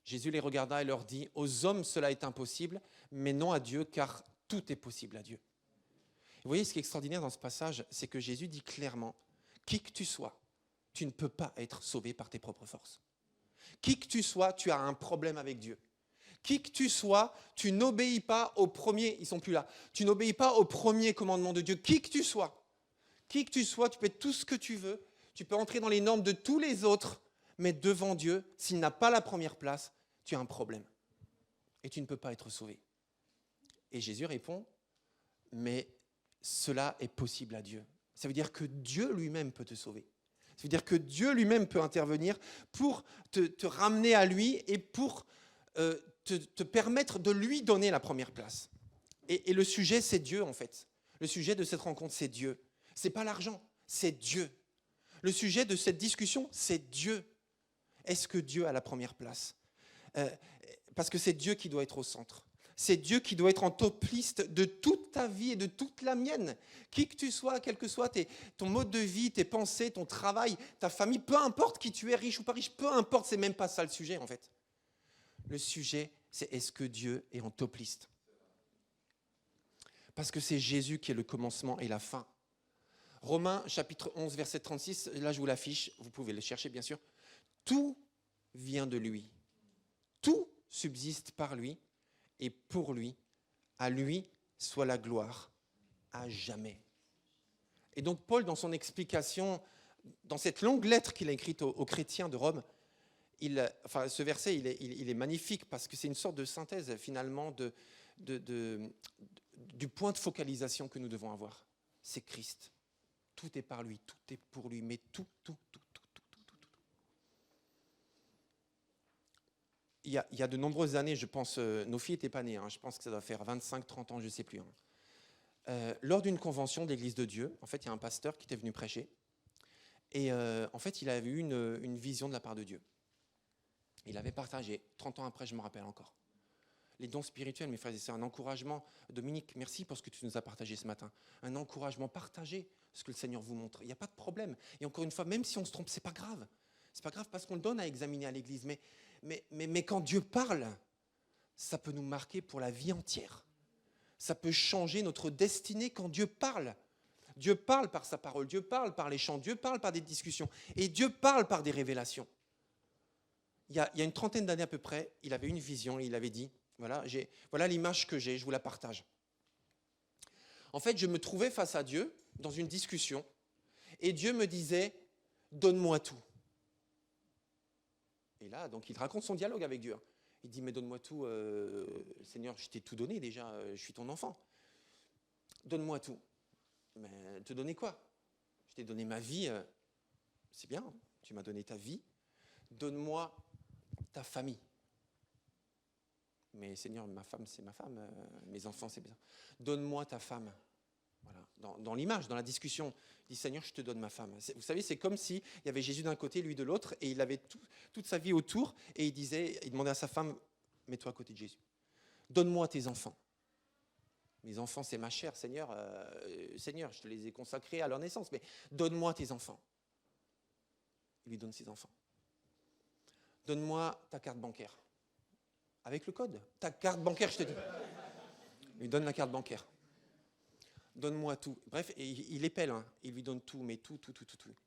Jésus les regarda et leur dit, aux hommes cela est impossible, mais non à Dieu, car tout est possible à Dieu. Vous voyez, ce qui est extraordinaire dans ce passage, c'est que Jésus dit clairement, qui que tu sois, tu ne peux pas être sauvé par tes propres forces. Qui que tu sois, tu as un problème avec Dieu. Qui que tu sois, tu n'obéis pas au premier, ils sont plus là, tu n'obéis pas au premier commandement de Dieu. Qui que tu sois, tu peux être tout ce que tu veux, tu peux entrer dans les normes de tous les autres, mais devant Dieu, s'il n'a pas la première place, tu as un problème. Et tu ne peux pas être sauvé. Et Jésus répond, mais cela est possible à Dieu. Ça veut dire que Dieu lui-même peut te sauver. Ça veut dire que Dieu lui-même peut intervenir pour te ramener à lui et pour te permettre de lui donner la première place. Et le sujet, c'est Dieu en fait. Le sujet de cette rencontre, c'est Dieu. C'est pas l'argent, c'est Dieu. Le sujet de cette discussion, c'est Dieu. Est-ce que Dieu a la première place ? Parce que c'est Dieu qui doit être au centre. C'est Dieu qui doit être en top liste de toute ta vie et de toute la mienne. Qui que tu sois, quel que soit ton mode de vie, tes pensées, ton travail, ta famille, peu importe qui tu es, riche ou pas riche, peu importe, c'est même pas ça le sujet en fait. Le sujet, c'est est-ce que Dieu est en top liste ? Parce que c'est Jésus qui est le commencement et la fin. Romains chapitre 11, verset 36, là je vous l'affiche, vous pouvez le chercher bien sûr. Tout vient de lui. Tout subsiste par lui et pour lui. À lui soit la gloire à jamais. Et donc Paul, dans son explication, dans cette longue lettre qu'il a écrite aux chrétiens de Rome, ce verset, il est magnifique parce que c'est une sorte de synthèse finalement du point de focalisation que nous devons avoir. C'est Christ. Tout est par lui, tout est pour lui, mais tout. Il y a de nombreuses années, je pense, nos filles n'étaient pas nées, je pense que ça doit faire 25-30 ans, je ne sais plus. Lors d'une convention de l'Église de Dieu, en fait, il y a un pasteur qui était venu prêcher, et en fait, il avait eu une vision de la part de Dieu. Il avait partagé, 30 ans après, je me rappelle encore, les dons spirituels, mes frères et sœurs, un encouragement. Dominique, merci pour ce que tu nous as partagé ce matin. Un encouragement, partagez ce que le Seigneur vous montre. Il n'y a pas de problème. Et encore une fois, même si on se trompe, ce n'est pas grave. C'est pas grave parce qu'on le donne à examiner à l'église. Mais quand Dieu parle, ça peut nous marquer pour la vie entière. Ça peut changer notre destinée quand Dieu parle. Dieu parle par sa parole, Dieu parle par les chants, Dieu parle par des discussions. Et Dieu parle par des révélations. Il y a une trentaine d'années à peu près, il avait une vision et il avait dit, voilà l'image que j'ai, je vous la partage. En fait, je me trouvais face à Dieu dans une discussion et Dieu me disait, donne-moi tout. Et là, donc, il raconte son dialogue avec Dieu. Il dit, mais donne-moi tout, Seigneur, je t'ai tout donné déjà, je suis ton enfant. Donne-moi tout. Mais te donner quoi? Je t'ai donné ma vie, c'est bien, tu m'as donné ta vie. Donne-moi ta famille. Mais Seigneur, ma femme, c'est ma femme, mes enfants, c'est bien. Donne-moi ta femme. Voilà. Dans l'image, dans la discussion, il dit, Seigneur, je te donne ma femme. Vous savez, c'est comme s'il y avait Jésus d'un côté, lui de l'autre, et il avait toute sa vie autour, et il demandait à sa femme, mets-toi à côté de Jésus. Donne-moi tes enfants. Mes enfants, c'est ma chair, Seigneur. Seigneur, je te les ai consacrés à leur naissance, mais donne-moi tes enfants. Il lui donne ses enfants. Donne-moi ta carte bancaire. Avec le code. Ta carte bancaire, je te dis. Il lui donne la carte bancaire. Donne-moi tout. Bref, et il épelle, hein. Il lui donne tout, mais tout.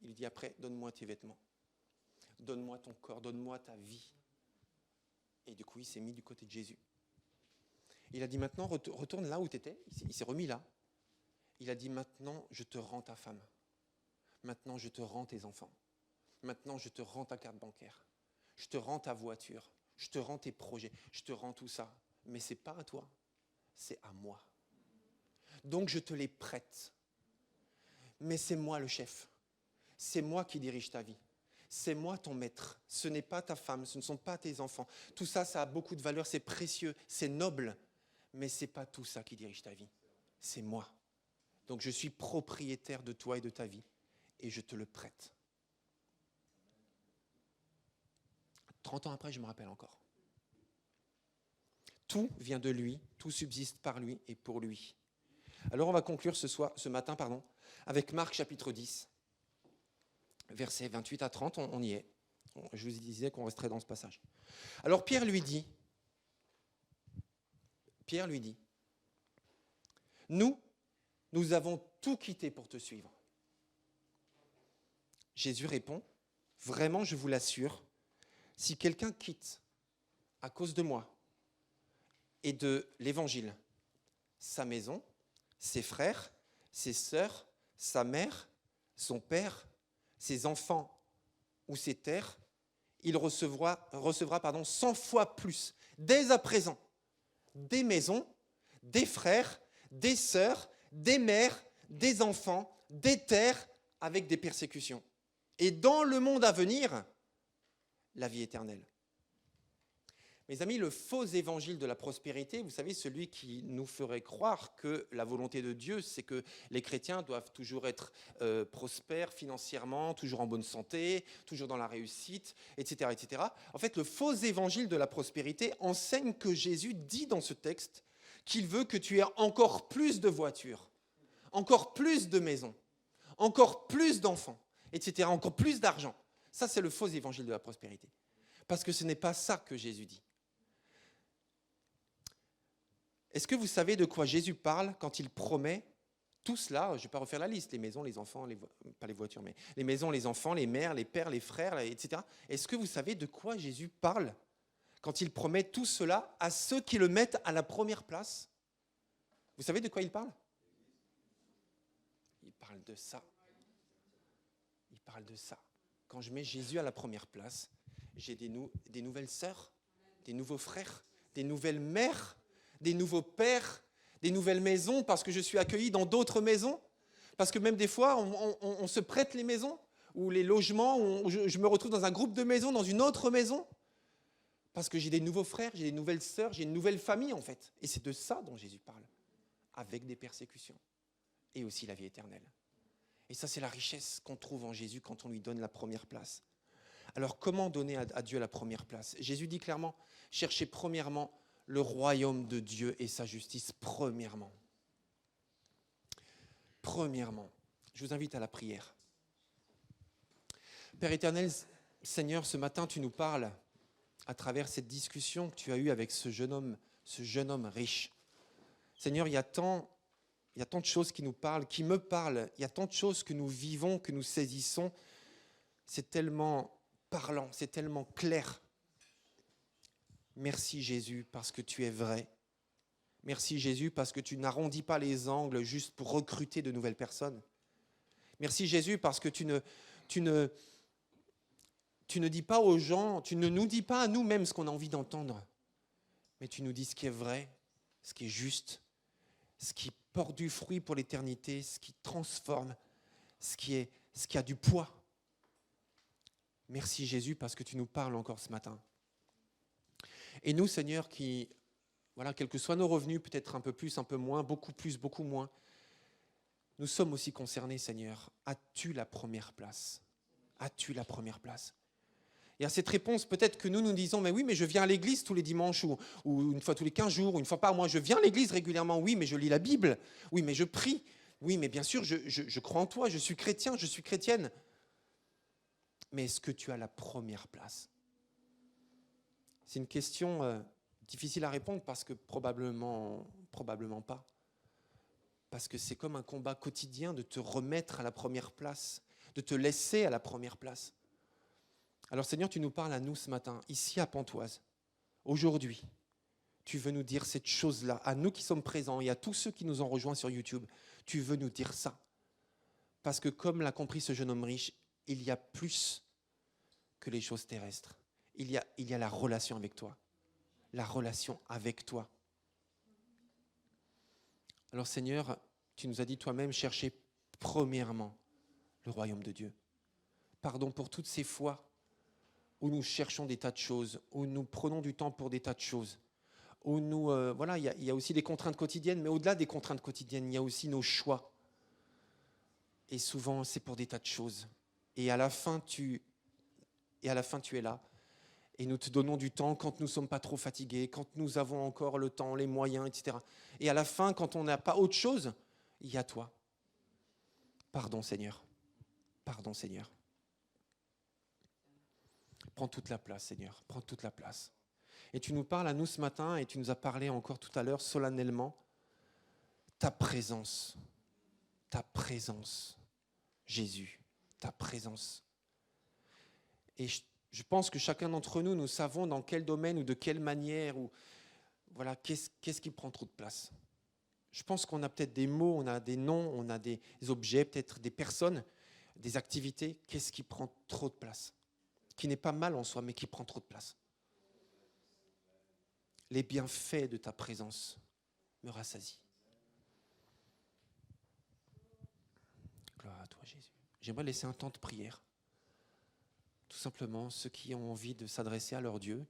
Il lui dit après, donne-moi tes vêtements. Donne-moi ton corps, donne-moi ta vie. Et du coup, il s'est mis du côté de Jésus. Il a dit maintenant, retourne là où tu étais. Il s'est remis là. Il a dit maintenant, je te rends ta femme. Maintenant, je te rends tes enfants. Maintenant, je te rends ta carte bancaire. Je te rends ta voiture. Je te rends tes projets. Je te rends tout ça. Mais ce n'est pas à toi. C'est à moi. Donc, je te les prête. Mais c'est moi le chef. C'est moi qui dirige ta vie. C'est moi ton maître. Ce n'est pas ta femme. Ce ne sont pas tes enfants. Tout ça, ça a beaucoup de valeur. C'est précieux. C'est noble. Mais ce n'est pas tout ça qui dirige ta vie. C'est moi. Donc, je suis propriétaire de toi et de ta vie. Et je te le prête. 30 ans après, je me rappelle encore. Tout vient de lui, tout subsiste par lui et pour lui. Alors on va conclure ce matin, avec Marc chapitre 10, versets 28 à 30, on y est. Je vous disais qu'on resterait dans ce passage. Alors Pierre lui dit, nous avons tout quitté pour te suivre. Jésus répond, vraiment je vous l'assure, si quelqu'un quitte à cause de moi et de l'évangile sa maison, ses frères, ses sœurs, sa mère, son père, ses enfants ou ses terres, il recevra 100 fois plus, dès à présent, des maisons, des frères, des sœurs, des mères, des enfants, des terres avec des persécutions. Et dans le monde à venir, la vie éternelle. Mes amis, le faux évangile de la prospérité, vous savez, celui qui nous ferait croire que la volonté de Dieu, c'est que les chrétiens doivent toujours être prospères financièrement, toujours en bonne santé, toujours dans la réussite, etc., etc. En fait, le faux évangile de la prospérité enseigne que Jésus dit dans ce texte qu'il veut que tu aies encore plus de voitures, encore plus de maisons, encore plus d'enfants, etc., encore plus d'argent. Ça, c'est le faux évangile de la prospérité. Parce que ce n'est pas ça que Jésus dit. Est-ce que vous savez de quoi Jésus parle quand il promet tout cela? Je ne vais pas refaire la liste, les maisons, les enfants, pas les voitures, mais les maisons, les enfants, les mères, les pères, les frères, etc. Est-ce que vous savez de quoi Jésus parle quand il promet tout cela à ceux qui le mettent à la première place? Vous savez de quoi il parle? Il parle de ça. Il parle de ça. Quand je mets Jésus à la première place, j'ai des nouvelles sœurs, des nouveaux frères, des nouvelles mères, des nouveaux pères, des nouvelles maisons parce que je suis accueilli dans d'autres maisons. Parce que même des fois, on se prête les maisons ou les logements, ou je me retrouve dans un groupe de maisons, dans une autre maison. Parce que j'ai des nouveaux frères, j'ai des nouvelles sœurs, j'ai une nouvelle famille en fait. Et c'est de ça dont Jésus parle, avec des persécutions et aussi la vie éternelle. Et ça, c'est la richesse qu'on trouve en Jésus quand on lui donne la première place. Alors, comment donner à Dieu la première place? Jésus dit clairement, cherchez premièrement le royaume de Dieu et sa justice, premièrement. Premièrement, je vous invite à la prière. Père éternel, Seigneur, ce matin, tu nous parles à travers cette discussion que tu as eue avec ce jeune homme riche. Seigneur, il y a tant de choses qui nous parlent, qui me parlent. Il y a tant de choses que nous vivons, que nous saisissons. C'est tellement parlant, c'est tellement clair. Merci Jésus parce que tu es vrai. Merci Jésus parce que tu n'arrondis pas les angles juste pour recruter de nouvelles personnes. Merci Jésus parce que tu ne dis pas aux gens, tu ne nous dis pas à nous-mêmes ce qu'on a envie d'entendre, mais tu nous dis ce qui est vrai, ce qui est juste, ce qui porte du fruit pour l'éternité, ce qui transforme, ce qui a du poids. Merci Jésus parce que tu nous parles encore ce matin. Et nous, Seigneur, quels que soient nos revenus, peut-être un peu plus, un peu moins, beaucoup moins, nous sommes aussi concernés, Seigneur. As-tu la première place? As-tu la première place? Et à cette réponse, peut-être que nous disons, mais oui, mais je viens à l'église tous les dimanches ou une fois tous les 15 jours, ou une fois par mois. Je viens à l'église régulièrement, oui, mais je lis la Bible. Oui, mais je prie. Oui, mais bien sûr, je crois en toi, je suis chrétien, je suis chrétienne. Mais est-ce que tu as la première place? C'est une question difficile à répondre parce que probablement pas. Parce que c'est comme un combat quotidien de te remettre à la première place, de te laisser à la première place. Alors Seigneur, tu nous parles à nous ce matin, ici à Pontoise. Aujourd'hui, tu veux nous dire cette chose-là, à nous qui sommes présents et à tous ceux qui nous ont rejoints sur YouTube. Tu veux nous dire ça. Parce que comme l'a compris ce jeune homme riche, il y a plus que les choses terrestres. Il y a la relation avec toi. La relation avec toi. Alors Seigneur, tu nous as dit toi-même, chercher premièrement le royaume de Dieu. Pardon pour toutes ces fois où nous cherchons des tas de choses, où nous prenons du temps pour des tas de choses, où il y a aussi des contraintes quotidiennes, mais au-delà des contraintes quotidiennes, il y a aussi nos choix. Et souvent, c'est pour des tas de choses. Et à la fin, tu es là. Et nous te donnons du temps quand nous ne sommes pas trop fatigués, quand nous avons encore le temps, les moyens, etc. Et à la fin, quand on n'a pas autre chose, il y a toi. Pardon Seigneur. Pardon Seigneur. Prends toute la place Seigneur. Prends toute la place. Et tu nous parles à nous ce matin et tu nous as parlé encore tout à l'heure solennellement. Ta présence, Jésus, ta présence. Et je pense que chacun d'entre nous, nous savons dans quel domaine ou de quelle manière, ou voilà, qu'est-ce qui prend trop de place. Je pense qu'on a peut-être des mots, on a des noms, on a des objets, peut-être des personnes, des activités. Qu'est-ce qui prend trop de place? Qui n'est pas mal en soi, mais qui prend trop de place. Les bienfaits de ta présence me rassasient. Gloire à toi, Jésus. J'aimerais laisser un temps de prière. Tout simplement, ceux qui ont envie de s'adresser à leur Dieu,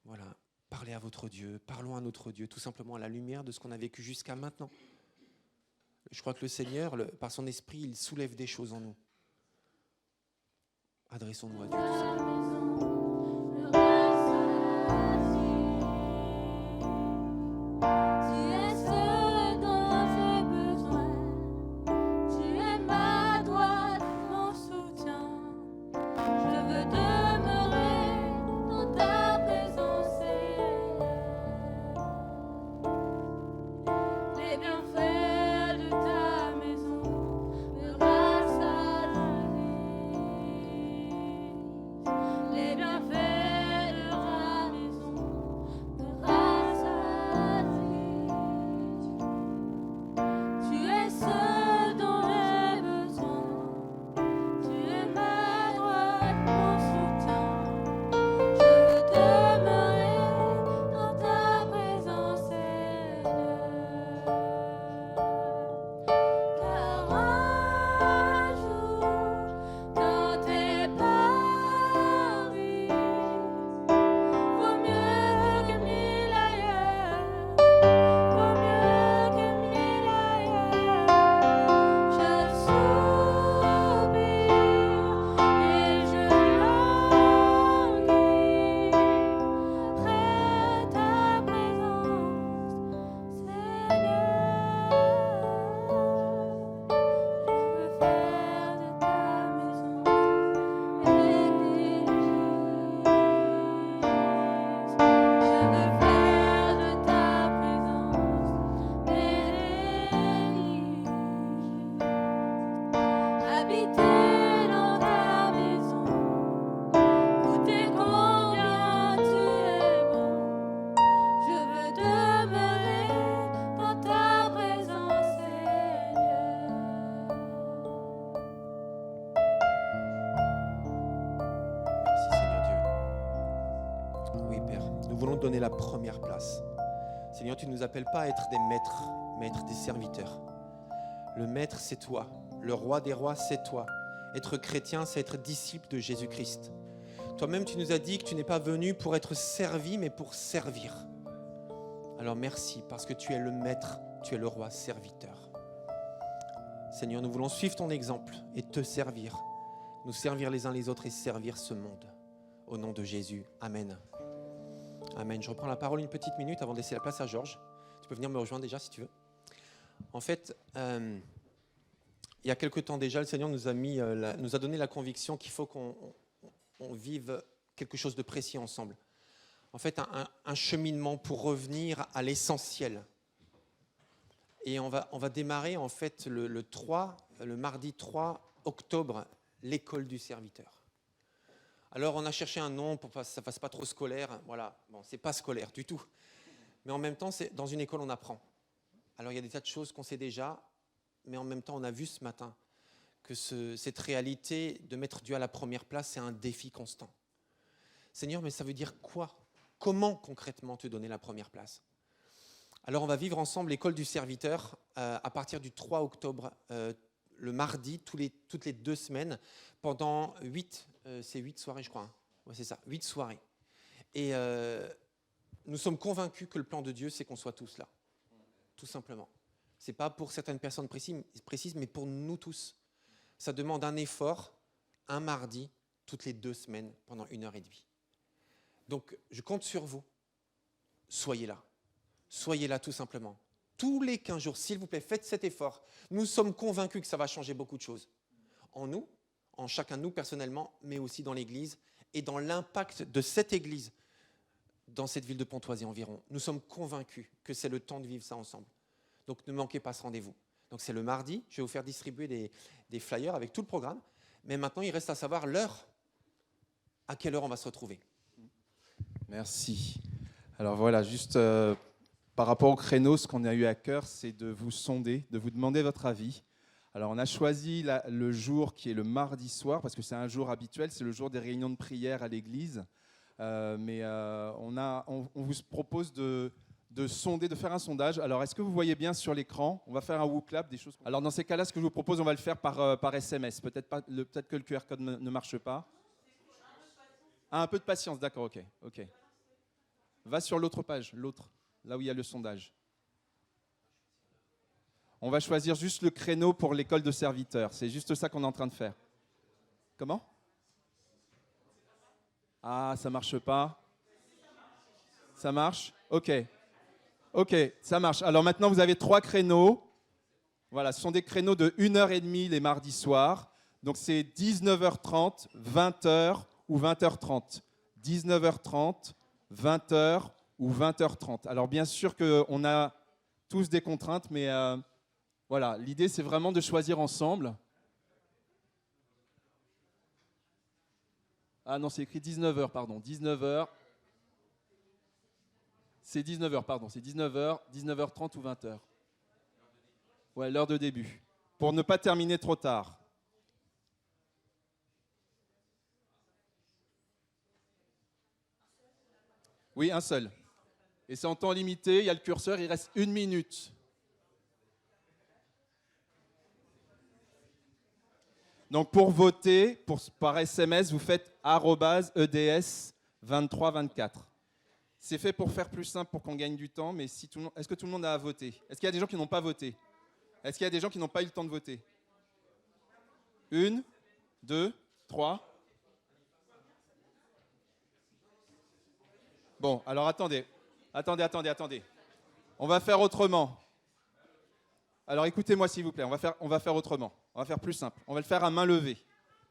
voilà, parlez à votre Dieu, parlons à notre Dieu, tout simplement à la lumière de ce qu'on a vécu jusqu'à maintenant. Je crois que le Seigneur, par son esprit, il soulève des choses en nous. Adressons-nous à Dieu, tout simplement. Les voulons donner la première place. Seigneur, tu ne nous appelles pas à être des maîtres, mais à être des serviteurs. Le maître, c'est toi. Le roi des rois, c'est toi. Être chrétien, c'est être disciple de Jésus-Christ. Toi-même, tu nous as dit que tu n'es pas venu pour être servi, mais pour servir. Alors merci, parce que tu es le maître, tu es le roi serviteur. Seigneur, nous voulons suivre ton exemple et te servir. Nous servir les uns les autres et servir ce monde. Au nom de Jésus. Amen. Amen. Je reprends la parole une petite minute avant de laisser la place à Georges. Tu peux venir me rejoindre déjà si tu veux. En fait, il y a quelque temps déjà, le Seigneur nous a donné la conviction qu'il faut qu'on vive quelque chose de précis ensemble. En fait, un cheminement pour revenir à l'essentiel. Et on va démarrer en fait le mardi 3 octobre, l'école du serviteur. Alors, on a cherché un nom pour que ça ne fasse pas trop scolaire. Voilà, bon, c'est pas scolaire du tout. Mais en même temps, dans une école, on apprend. Alors, il y a des tas de choses qu'on sait déjà, mais en même temps, on a vu ce matin que cette réalité de mettre Dieu à la première place, c'est un défi constant. Seigneur, mais ça veut dire quoi? Comment concrètement te donner la première place? Alors, on va vivre ensemble l'école du serviteur à partir du 3 octobre, le mardi, toutes les 2 semaines, pendant 8 soirées, je crois. Hein. Ouais, c'est ça, 8 soirées. Et nous sommes convaincus que le plan de Dieu, c'est qu'on soit tous là. Tout simplement. Ce n'est pas pour certaines personnes précises, mais pour nous tous. Ça demande un effort, un mardi, toutes les 2 semaines, pendant 1h30. Donc, je compte sur vous. Soyez là. Soyez là, tout simplement. Tous les 15 jours, s'il vous plaît, faites cet effort. Nous sommes convaincus que ça va changer beaucoup de choses. En nous, en chacun de nous personnellement, mais aussi dans l'Église et dans l'impact de cette Église dans cette ville de Pontoise et environ. Nous sommes convaincus que c'est le temps de vivre ça ensemble. Donc ne manquez pas ce rendez-vous. Donc c'est le mardi, je vais vous faire distribuer des flyers avec tout le programme. Mais maintenant, il reste à savoir l'heure. À quelle heure on va se retrouver? Merci. Alors voilà, juste par rapport au créneau, ce qu'on a eu à cœur, c'est de vous sonder, de vous demander votre avis. Alors on a choisi le jour qui est le mardi soir, parce que c'est un jour habituel, c'est le jour des réunions de prière à l'église. Mais on vous propose de sonder, de faire un sondage. Alors est-ce que vous voyez bien sur l'écran? On va faire un WooClap, des choses. Alors dans ces cas-là, ce que je vous propose, on va le faire par SMS. Peut-être que le QR code ne marche pas. Ah, un peu de patience, d'accord, ok. Va sur l'autre page, là où il y a le sondage. On va choisir juste le créneau pour l'école de serviteurs. C'est juste ça qu'on est en train de faire. Comment? Ah, ça marche pas. Ça marche? Ok, ça marche. Alors maintenant, vous avez 3 créneaux. Voilà, ce sont des créneaux de 1h30 les mardis soirs. Donc c'est 19h30, 20h ou 20h30. 19h30, 20h ou 20h30. Alors bien sûr qu'on a tous des contraintes, mais voilà, l'idée c'est vraiment de choisir ensemble. Ah non, c'est écrit 19h, pardon. 19h. C'est 19h, pardon. C'est 19h, 19h30 ou 20h. Ouais, l'heure de début. Pour ne pas terminer trop tard. Oui, un seul. Et c'est en temps limité, il y a le curseur, il reste 1 minute. Donc pour voter, par SMS, vous faites @EDS2324. C'est fait pour faire plus simple, pour qu'on gagne du temps, mais est-ce que tout le monde a voté? Est-ce qu'il y a des gens qui n'ont pas voté? Est-ce qu'il y a des gens qui n'ont pas eu le temps de voter? 1, 2, 3. Bon, alors attendez. On va faire autrement. Alors écoutez-moi s'il vous plaît, on va faire autrement. On va faire plus simple. On va le faire à main levée.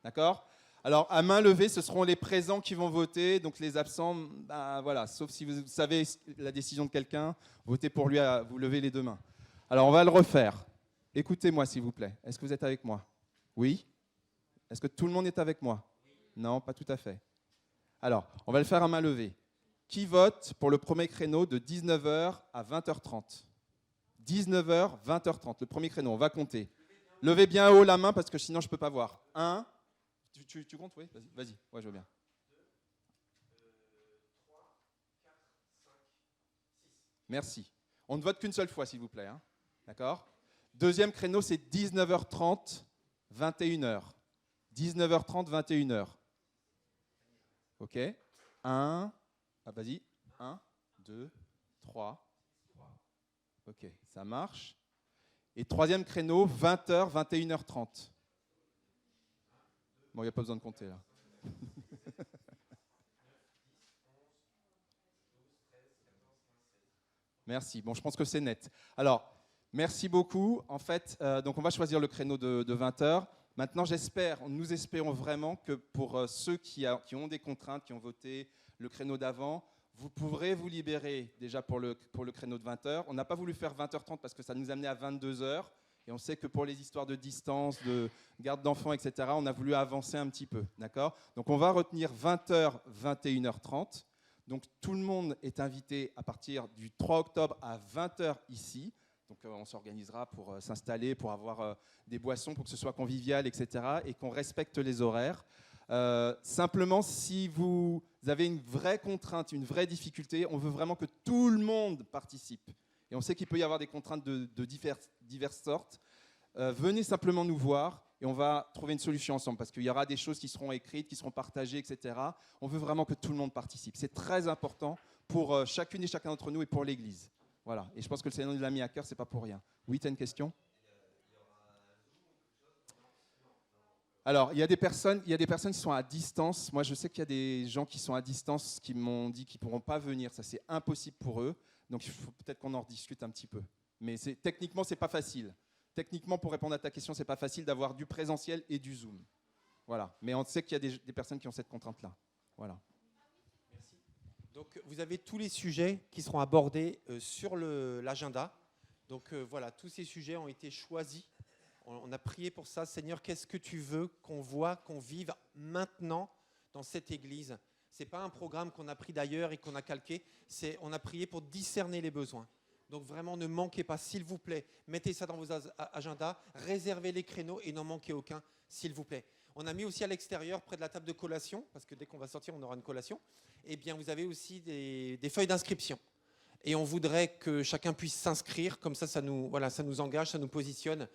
D'accord? Alors à main levée, ce seront les présents qui vont voter, donc les absents, voilà, sauf si vous savez la décision de quelqu'un, votez pour lui, vous levez les 2 mains. Alors on va le refaire. Écoutez-moi s'il vous plaît. Est-ce que vous êtes avec moi? Oui? Est-ce que tout le monde est avec moi? Non, pas tout à fait. Alors, on va le faire à main levée. Qui vote pour le premier créneau de 19h à 20h30? 19h, 20h30, le premier créneau, on va compter. Levez bien haut la main parce que sinon je ne peux pas voir. 1, tu comptes? Oui, vas-y, ouais, je veux bien. Merci. On ne vote qu'une seule fois, s'il vous plaît. Hein. D'accord ? Deuxième créneau, c'est 19h30, 21h. 19h30, 21h. OK. 1, vas-y. 1, 2, 3. OK, ça marche. Et troisième créneau, 20h, 21h30. Bon, il n'y a pas besoin de compter là. Merci. Bon, je pense que c'est net. Alors, merci beaucoup. En fait, donc on va choisir le créneau de 20h. Maintenant, nous espérons vraiment que pour ceux qui ont des contraintes, qui ont voté le créneau d'avant, vous pourrez vous libérer déjà pour le créneau de 20h. On n'a pas voulu faire 20h30 parce que ça nous amenait à 22h. Et on sait que pour les histoires de distance, de garde d'enfants, etc., on a voulu avancer un petit peu. D'accord ? Donc, on va retenir 20h, 21h30. Donc, tout le monde est invité à partir du 3 octobre à 20h ici. Donc, on s'organisera pour s'installer, pour avoir des boissons, pour que ce soit convivial, etc. et qu'on respecte les horaires. Simplement, si vous avez une vraie contrainte, une vraie difficulté, on veut vraiment que tout le monde participe. Et on sait qu'il peut y avoir des contraintes de diverses sortes. Venez simplement nous voir et on va trouver une solution ensemble parce qu'il y aura des choses qui seront écrites, qui seront partagées, etc. On veut vraiment que tout le monde participe. C'est très important pour chacune et chacun d'entre nous et pour l'Église. Voilà. Et je pense que le Seigneur nous l'a mis à cœur, c'est pas pour rien. Oui, tu as une question ? Alors, il y a des personnes qui sont à distance. Moi, je sais qu'il y a des gens qui sont à distance qui m'ont dit qu'ils ne pourront pas venir. Ça, c'est impossible pour eux. Donc, il faut peut-être qu'on en rediscute un petit peu. Mais techniquement, ce n'est pas facile. Techniquement, pour répondre à ta question, ce n'est pas facile d'avoir du présentiel et du Zoom. Voilà. Mais on sait qu'il y a des personnes qui ont cette contrainte-là. Voilà. Merci. Donc, vous avez tous les sujets qui seront abordés sur l'agenda. Donc, voilà, tous ces sujets ont été choisis. On a prié pour ça. Seigneur, qu'est-ce que tu veux qu'on voit, qu'on vive maintenant dans cette église ? Ce n'est pas un programme qu'on a pris d'ailleurs et qu'on a calqué. On a prié pour discerner les besoins. Donc vraiment, ne manquez pas, s'il vous plaît. Mettez ça dans vos agendas, réservez les créneaux et n'en manquez aucun, s'il vous plaît. On a mis aussi à l'extérieur, près de la table de collation, parce que dès qu'on va sortir, on aura une collation. Eh bien, vous avez aussi des feuilles d'inscription. Et on voudrait que chacun puisse s'inscrire. Comme ça nous engage, ça nous positionne.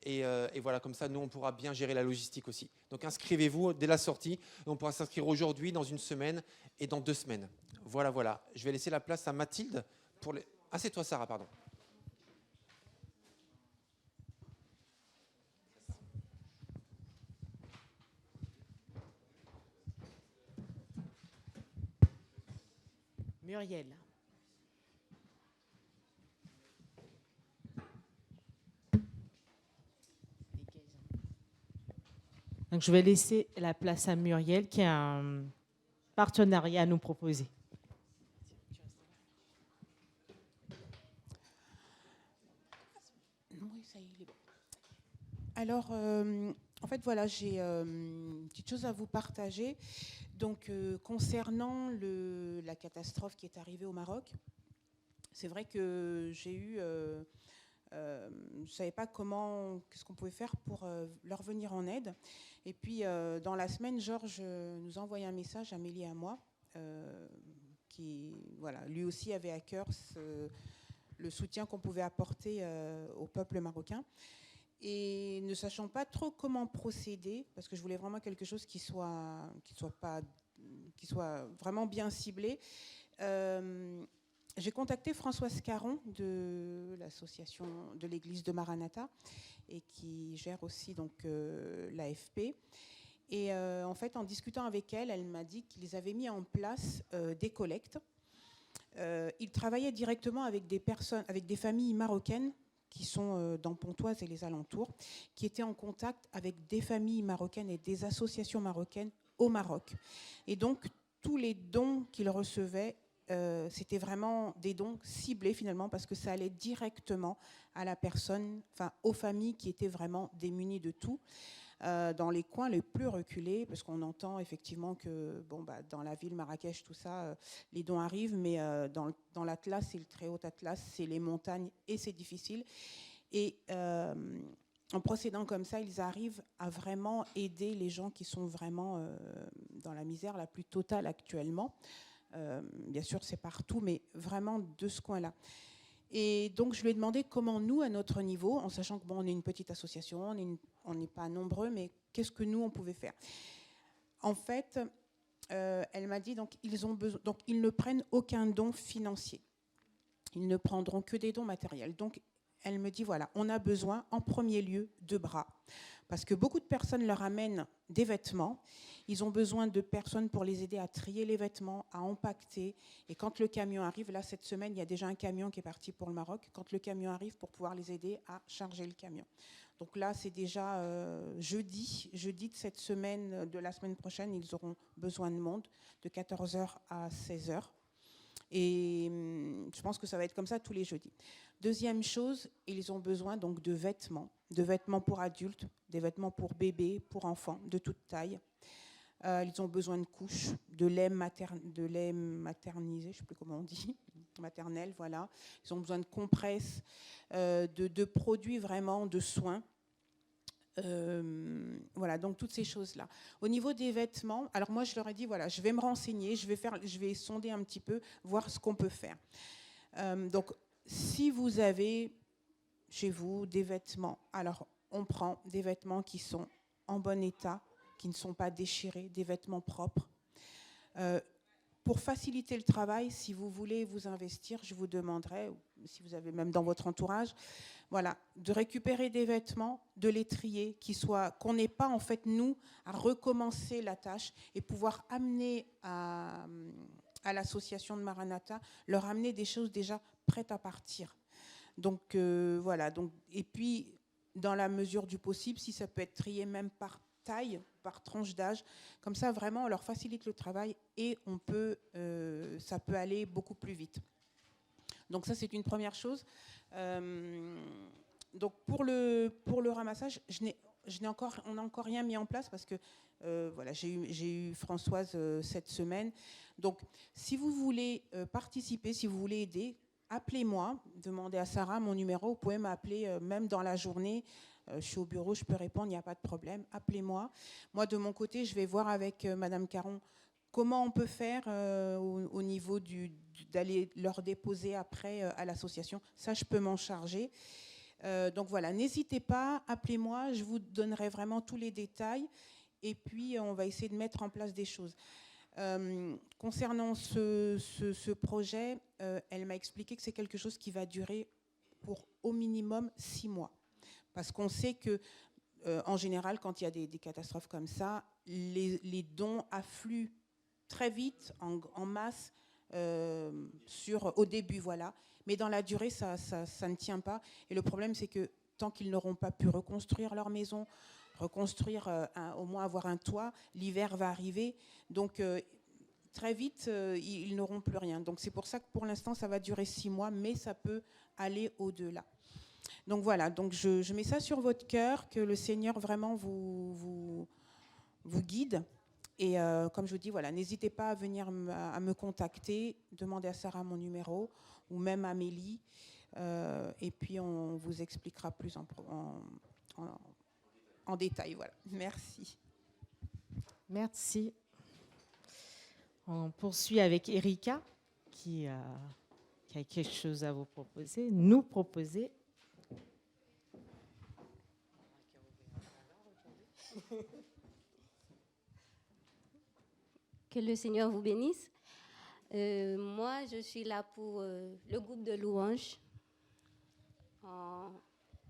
Et voilà, comme ça, nous, on pourra bien gérer la logistique aussi. Donc, inscrivez-vous dès la sortie. On pourra s'inscrire aujourd'hui, dans une semaine et dans 2 semaines. Voilà. Je vais laisser la place à Mathilde pour les... Ah, c'est toi, Sarah, pardon. Muriel. Donc, je vais laisser la place à Muriel qui a un partenariat à nous proposer. Oui, ça y est, il est bon. Alors, en fait, voilà, j'ai une petite chose à vous partager. Donc, concernant la catastrophe qui est arrivée au Maroc, c'est vrai que j'ai eu... je ne savais pas qu'est-ce qu'on pouvait faire pour leur venir en aide. Et puis, dans la semaine, Georges nous a envoyé un message, Amélie et à moi, qui, voilà, lui aussi avait à cœur le soutien qu'on pouvait apporter au peuple marocain. Et ne sachant pas trop comment procéder, parce que je voulais vraiment quelque chose qui soit vraiment bien ciblé, j'ai contacté Françoise Caron de l'association de l'église de Maranatha et qui gère aussi donc l'AFP. Et en fait, en discutant avec elle, elle m'a dit qu'ils avaient mis en place des collectes. Ils travaillaient directement avec des familles marocaines qui sont dans Pontoise et les alentours, qui étaient en contact avec des familles marocaines et des associations marocaines au Maroc. Et donc, tous les dons qu'ils recevaient, c'était vraiment des dons ciblés finalement, parce que ça allait directement à la personne, enfin aux familles qui étaient vraiment démunies de tout, dans les coins les plus reculés, parce qu'on entend effectivement que dans la ville, Marrakech, tout ça, les dons arrivent, mais dans l'Atlas et le très haut Atlas, c'est les montagnes et c'est difficile. Et en procédant comme ça, ils arrivent à vraiment aider les gens qui sont vraiment dans la misère la plus totale actuellement. Bien sûr, c'est partout, mais vraiment de ce coin-là. Et donc, je lui ai demandé comment nous, à notre niveau, en sachant que bon, on est une petite association, on n'est pas nombreux, mais qu'est-ce que nous, on pouvait faire. En fait, elle m'a dit, donc, ils ne prennent aucun don financier. Ils ne prendront que des dons matériels. Donc, elle me dit, voilà, on a besoin, en premier lieu, de bras. Parce que beaucoup de personnes leur amènent des vêtements. Ils ont besoin de personnes pour les aider à trier les vêtements, à empaqueter. Et quand le camion arrive, là, cette semaine, il y a déjà un camion qui est parti pour le Maroc. Quand le camion arrive, pour pouvoir les aider à charger le camion. Donc là, c'est déjà jeudi de cette semaine, de la semaine prochaine, ils auront besoin de monde, de 14h à 16h. Et je pense que ça va être comme ça tous les jeudis. Deuxième chose, ils ont besoin donc de vêtements pour adultes, des vêtements pour bébés, pour enfants, de toute taille. Ils ont besoin de couches, de lait maternisé, je ne sais plus comment on dit, maternel, voilà. Ils ont besoin de compresses, de produits vraiment de soins. Voilà, donc toutes ces choses-là. Au niveau des vêtements, alors moi je leur ai dit, voilà, je vais me renseigner, je vais sonder un petit peu, voir ce qu'on peut faire. Donc, si vous avez chez vous des vêtements, alors on prend des vêtements qui sont en bon état, qui ne sont pas déchirés, des vêtements propres. Pour faciliter le travail, si vous voulez vous investir, je vous demanderai, si vous avez même dans votre entourage, voilà, de récupérer des vêtements, de les trier, qu'on n'ait pas en fait nous à recommencer la tâche et pouvoir amener à l'association de Maranatha, leur amener des choses déjà prêtes à partir. Donc voilà, donc, et puis dans la mesure du possible, si ça peut être trié même par taille, par tranche d'âge, comme ça vraiment on leur facilite le travail et ça peut aller beaucoup plus vite. Donc ça c'est une première chose. Donc pour le ramassage, on n'a encore rien mis en place parce que voilà, j'ai eu Françoise cette semaine. Donc si vous voulez participer, si vous voulez aider, appelez-moi, demandez à Sarah mon numéro, vous pouvez m'appeler même dans la journée. Je suis au bureau, je peux répondre, il n'y a pas de problème. Appelez-moi. Moi, de mon côté, je vais voir avec Madame Caron comment on peut faire au niveau d'aller leur déposer après à l'association. Ça, je peux m'en charger. Donc voilà, n'hésitez pas, appelez-moi, je vous donnerai vraiment tous les détails. Et puis, on va essayer de mettre en place des choses. Concernant ce projet, elle m'a expliqué que c'est quelque chose qui va durer pour au minimum 6 mois. Parce qu'on sait que, en général, quand il y a des catastrophes comme ça, les dons affluent très vite, en masse, au début, voilà. Mais dans la durée, ça ne tient pas. Et le problème, c'est que tant qu'ils n'auront pas pu reconstruire leur maison, reconstruire, au moins avoir un toit, l'hiver va arriver. Donc, très vite, ils n'auront plus rien. Donc, c'est pour ça que pour l'instant, ça va durer 6 mois, mais ça peut aller au-delà. Donc voilà, donc je mets ça sur votre cœur, que le Seigneur vraiment vous guide. Et comme je vous dis, voilà, n'hésitez pas à venir à me contacter, demandez à Sarah mon numéro, ou même à Amélie, et puis on vous expliquera plus en détail. Voilà. Merci. Merci. On poursuit avec Erika, qui a quelque chose à vous proposer, nous proposer. Que le Seigneur vous bénisse. Moi, je suis là pour le groupe de louanges.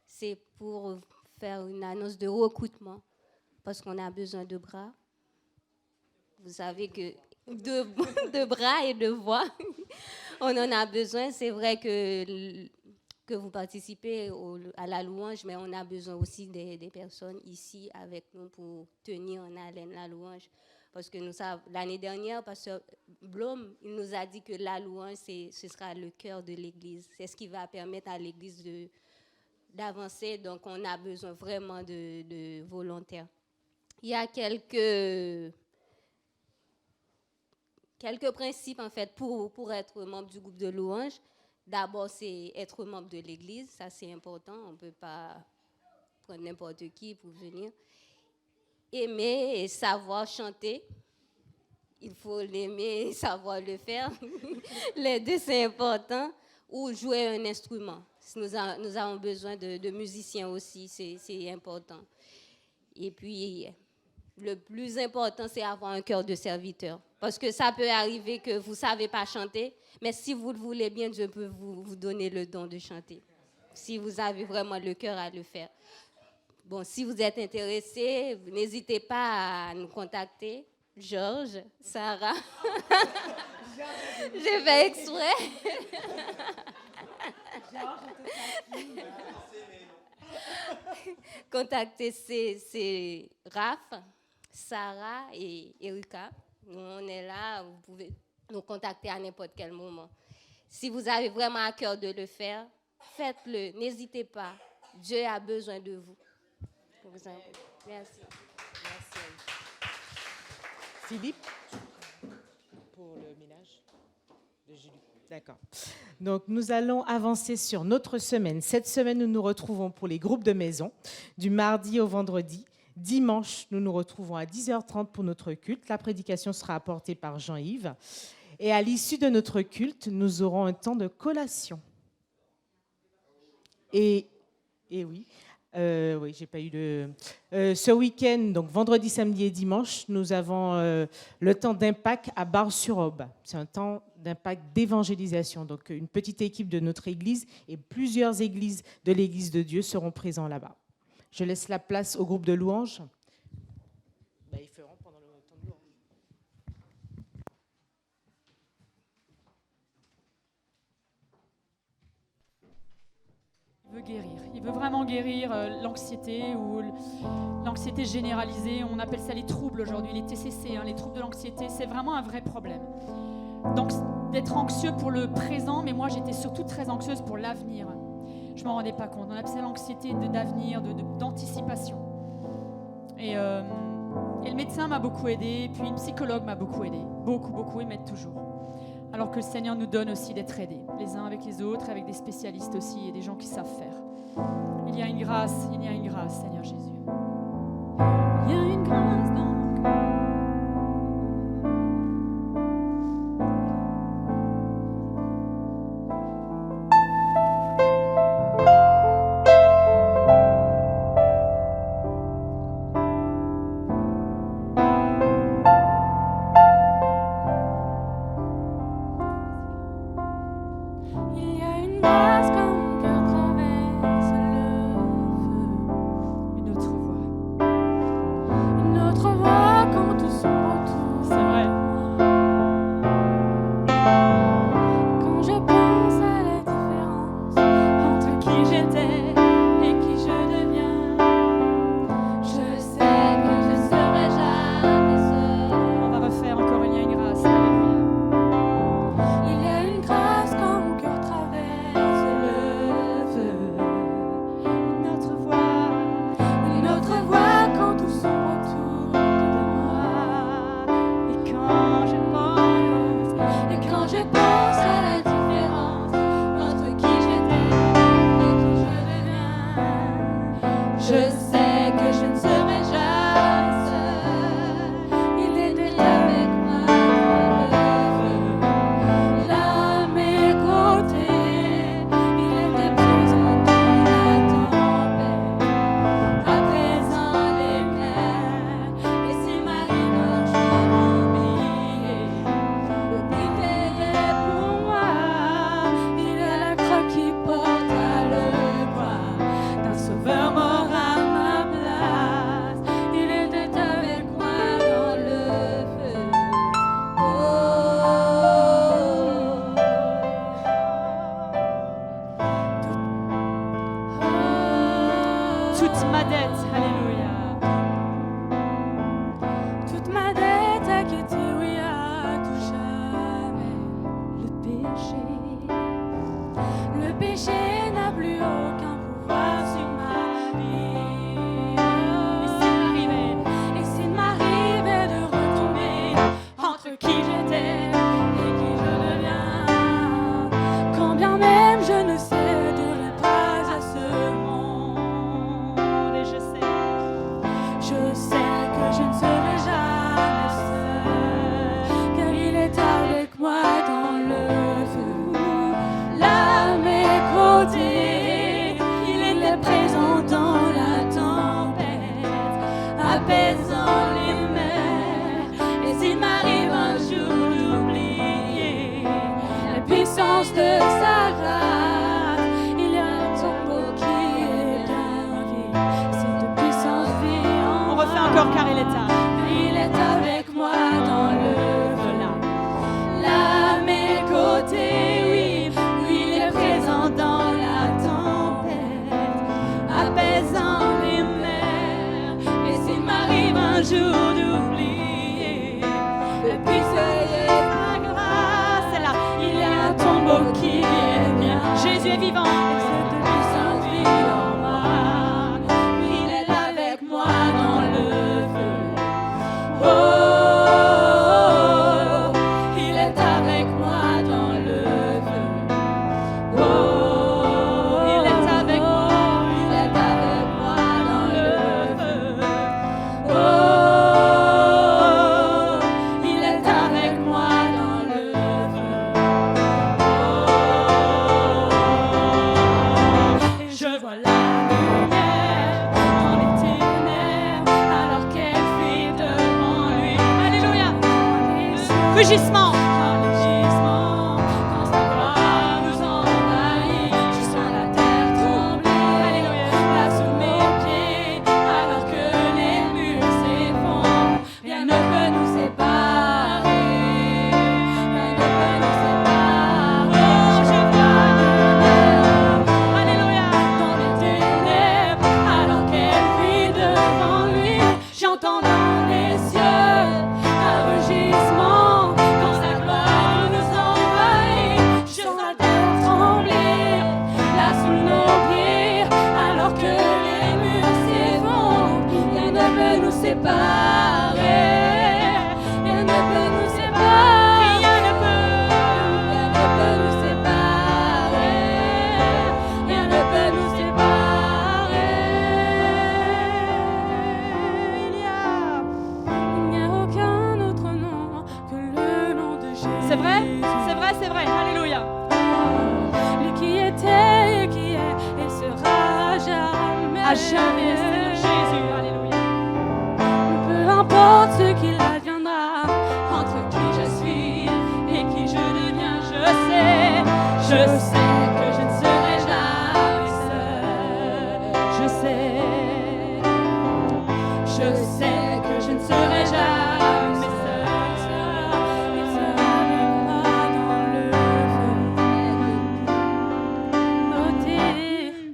C'est pour faire une annonce de recrutement parce qu'on a besoin de bras. Vous savez que de bras et de voix, on en a besoin. C'est vrai que vous participez à la louange, mais on a besoin aussi des personnes ici avec nous pour tenir en haleine la louange. Parce que l'année dernière, Pasteur Blom, il nous a dit que la louange, ce sera le cœur de l'Église. C'est ce qui va permettre à l'Église d'avancer. Donc, on a besoin vraiment de volontaires. Il y a quelques principes, en fait, pour être membre du groupe de louange. D'abord, c'est être membre de l'Église. Ça, c'est important. On ne peut pas prendre n'importe qui pour venir. Aimer et savoir chanter. il faut l'aimer et savoir le faire. Les deux, c'est important. Ou jouer un instrument. Nous avons besoin de musiciens aussi, c'est important. Et puis, le plus important, c'est avoir un cœur de serviteur. Parce que ça peut arriver que vous ne savez pas chanter, mais si vous le voulez bien, Dieu peut vous donner le don de chanter. Si vous avez vraiment le cœur à le faire. Bon, si vous êtes intéressé, n'hésitez pas à nous contacter. Georges, Sarah. J'ai fait exprès. Contactez c'est Raph, Sarah et Erika. Nous, on est là, vous pouvez nous contacter à n'importe quel moment. Si vous avez vraiment à cœur de le faire, faites-le, n'hésitez pas. Dieu a besoin de vous. Merci. Philippe, pour le ménage de Julie. D'accord. Donc, nous allons avancer sur notre semaine. Cette semaine, nous nous retrouvons pour les groupes de maison, du mardi au vendredi. Dimanche, nous nous retrouvons à 10h30 pour notre culte. La prédication sera apportée par Jean-Yves. Et à l'issue de notre culte, nous aurons un temps de collation. Et oui. Oui, j'ai pas eu de... ce week-end, donc vendredi, samedi et dimanche, nous avons le temps d'impact à Bar-sur-Aube. C'est un temps d'impact d'évangélisation. Donc, une petite équipe de notre église et plusieurs églises de l'église de Dieu seront présents là-bas. Je laisse la place au groupe de louanges. Ils feront pendant le temps de louange. Il veut guérir. Il veut vraiment guérir l'anxiété ou l'anxiété généralisée. On appelle ça les troubles aujourd'hui, les TCC, les troubles de l'anxiété. C'est vraiment un vrai problème. Donc, d'être anxieux pour le présent, mais moi, j'étais surtout très anxieuse pour l'avenir. Je ne m'en rendais pas compte. On appelle ça l'anxiété d'avenir, d'anticipation. Et le médecin m'a beaucoup aidé, puis une psychologue m'a beaucoup aidé. Beaucoup, ils m'aident toujours. Alors que le Seigneur nous donne aussi d'être aidés, les uns avec les autres, avec des spécialistes aussi et des gens qui savent faire. Il y a une grâce, Seigneur Jésus. Il y a une grâce donc. lumière dans les ténèbres, alors qu'elle fuit devant lui. Alléluia. Rugissement. Quand sa gloire nous envahit, je sens la terre trembler. Alléluia. Là sous mes pieds, alors que les murs s'effondrent, rien ne peut nous séparer. Rien ne peut nous séparer. Oh, je vois lumière. Alléluia. Dans les ténèbres, alors qu'elle fuit devant lui, j'entends dans les cieux un rugissement. Quand sa gloire nous envahit, je sens la terre trembler. Là sous nos pieds, alors que les murs s'effondrent, rien ne peut nous séparer. Rien ne peut nous séparer. Rien ne peut nous séparer. Rien ne peut nous séparer. Il n'y a aucun autre nom que le nom de Jésus. C'est vrai, c'est vrai, c'est vrai. Alléluia. Lui qui était et qui est et sera jamais. À jamais, Seigneur Jésus. Alléluia. Peu importe ce qu'il adviendra, entre qui je suis et qui je deviens, je sais que je ne serai jamais seul. Je sais que je ne serai jamais seul. Il sera avec moi dans le feu. Notez,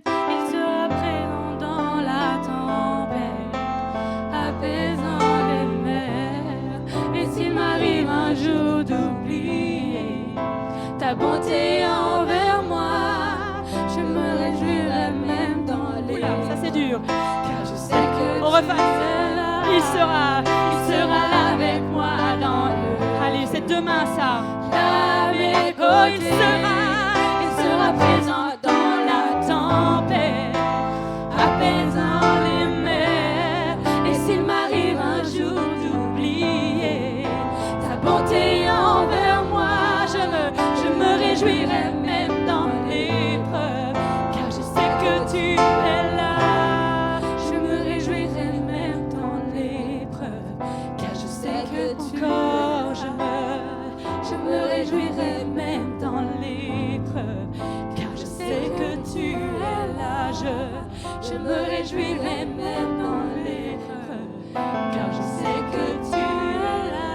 il sera présent dans la tempête, apaisant les mers. Et s'il m'arrive un jour d'oublier ta bonté envers moi, je me réjouirai même dans les... Ça c'est dur. Car je sais que on il sera là avec moi dans le... Allez, c'est demain ça. Là, mes côtés, il sera présent dans la tempête, apaisant les mers. Et s'il m'arrive un jour d'oublier ta bonté envers moi, je me réjouirai même dans l'épreuve, car je sais que tu es là. Je me réjouirai même dans l'épreuve, car je sais que tu es là. Je me réjouirai même dans l'épreuve, car je sais que tu es là. Je me réjouirai même dans l'épreuve, car je sais que tu es là.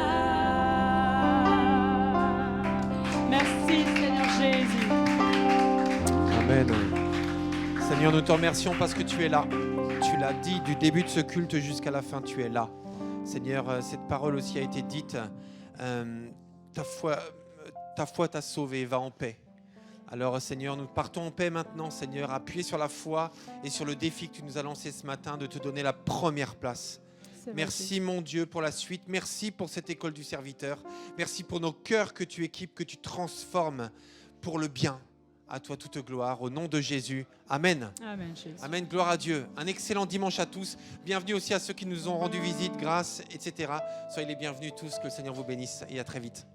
Merci Seigneur Jésus. Amen. Seigneur, nous te remercions parce que tu es là. Tu l'as dit du début de ce culte jusqu'à la fin, tu es là. Seigneur, cette parole aussi a été dite. Ta foi t'a sauvé, va en paix. Alors Seigneur, nous partons en paix maintenant, Seigneur, appuyés sur la foi et sur le défi que tu nous as lancé ce matin de te donner la première place. Merci mon Dieu pour la suite. Merci pour cette école du serviteur. Merci pour nos cœurs que tu équipes, que tu transformes pour le bien. À toi toute gloire, au nom de Jésus. Amen. Amen, Jésus. Amen, gloire à Dieu. Un excellent dimanche à tous. Bienvenue aussi à ceux qui nous ont rendu visite, grâce, etc. Soyez les bienvenus tous, que le Seigneur vous bénisse et à très vite.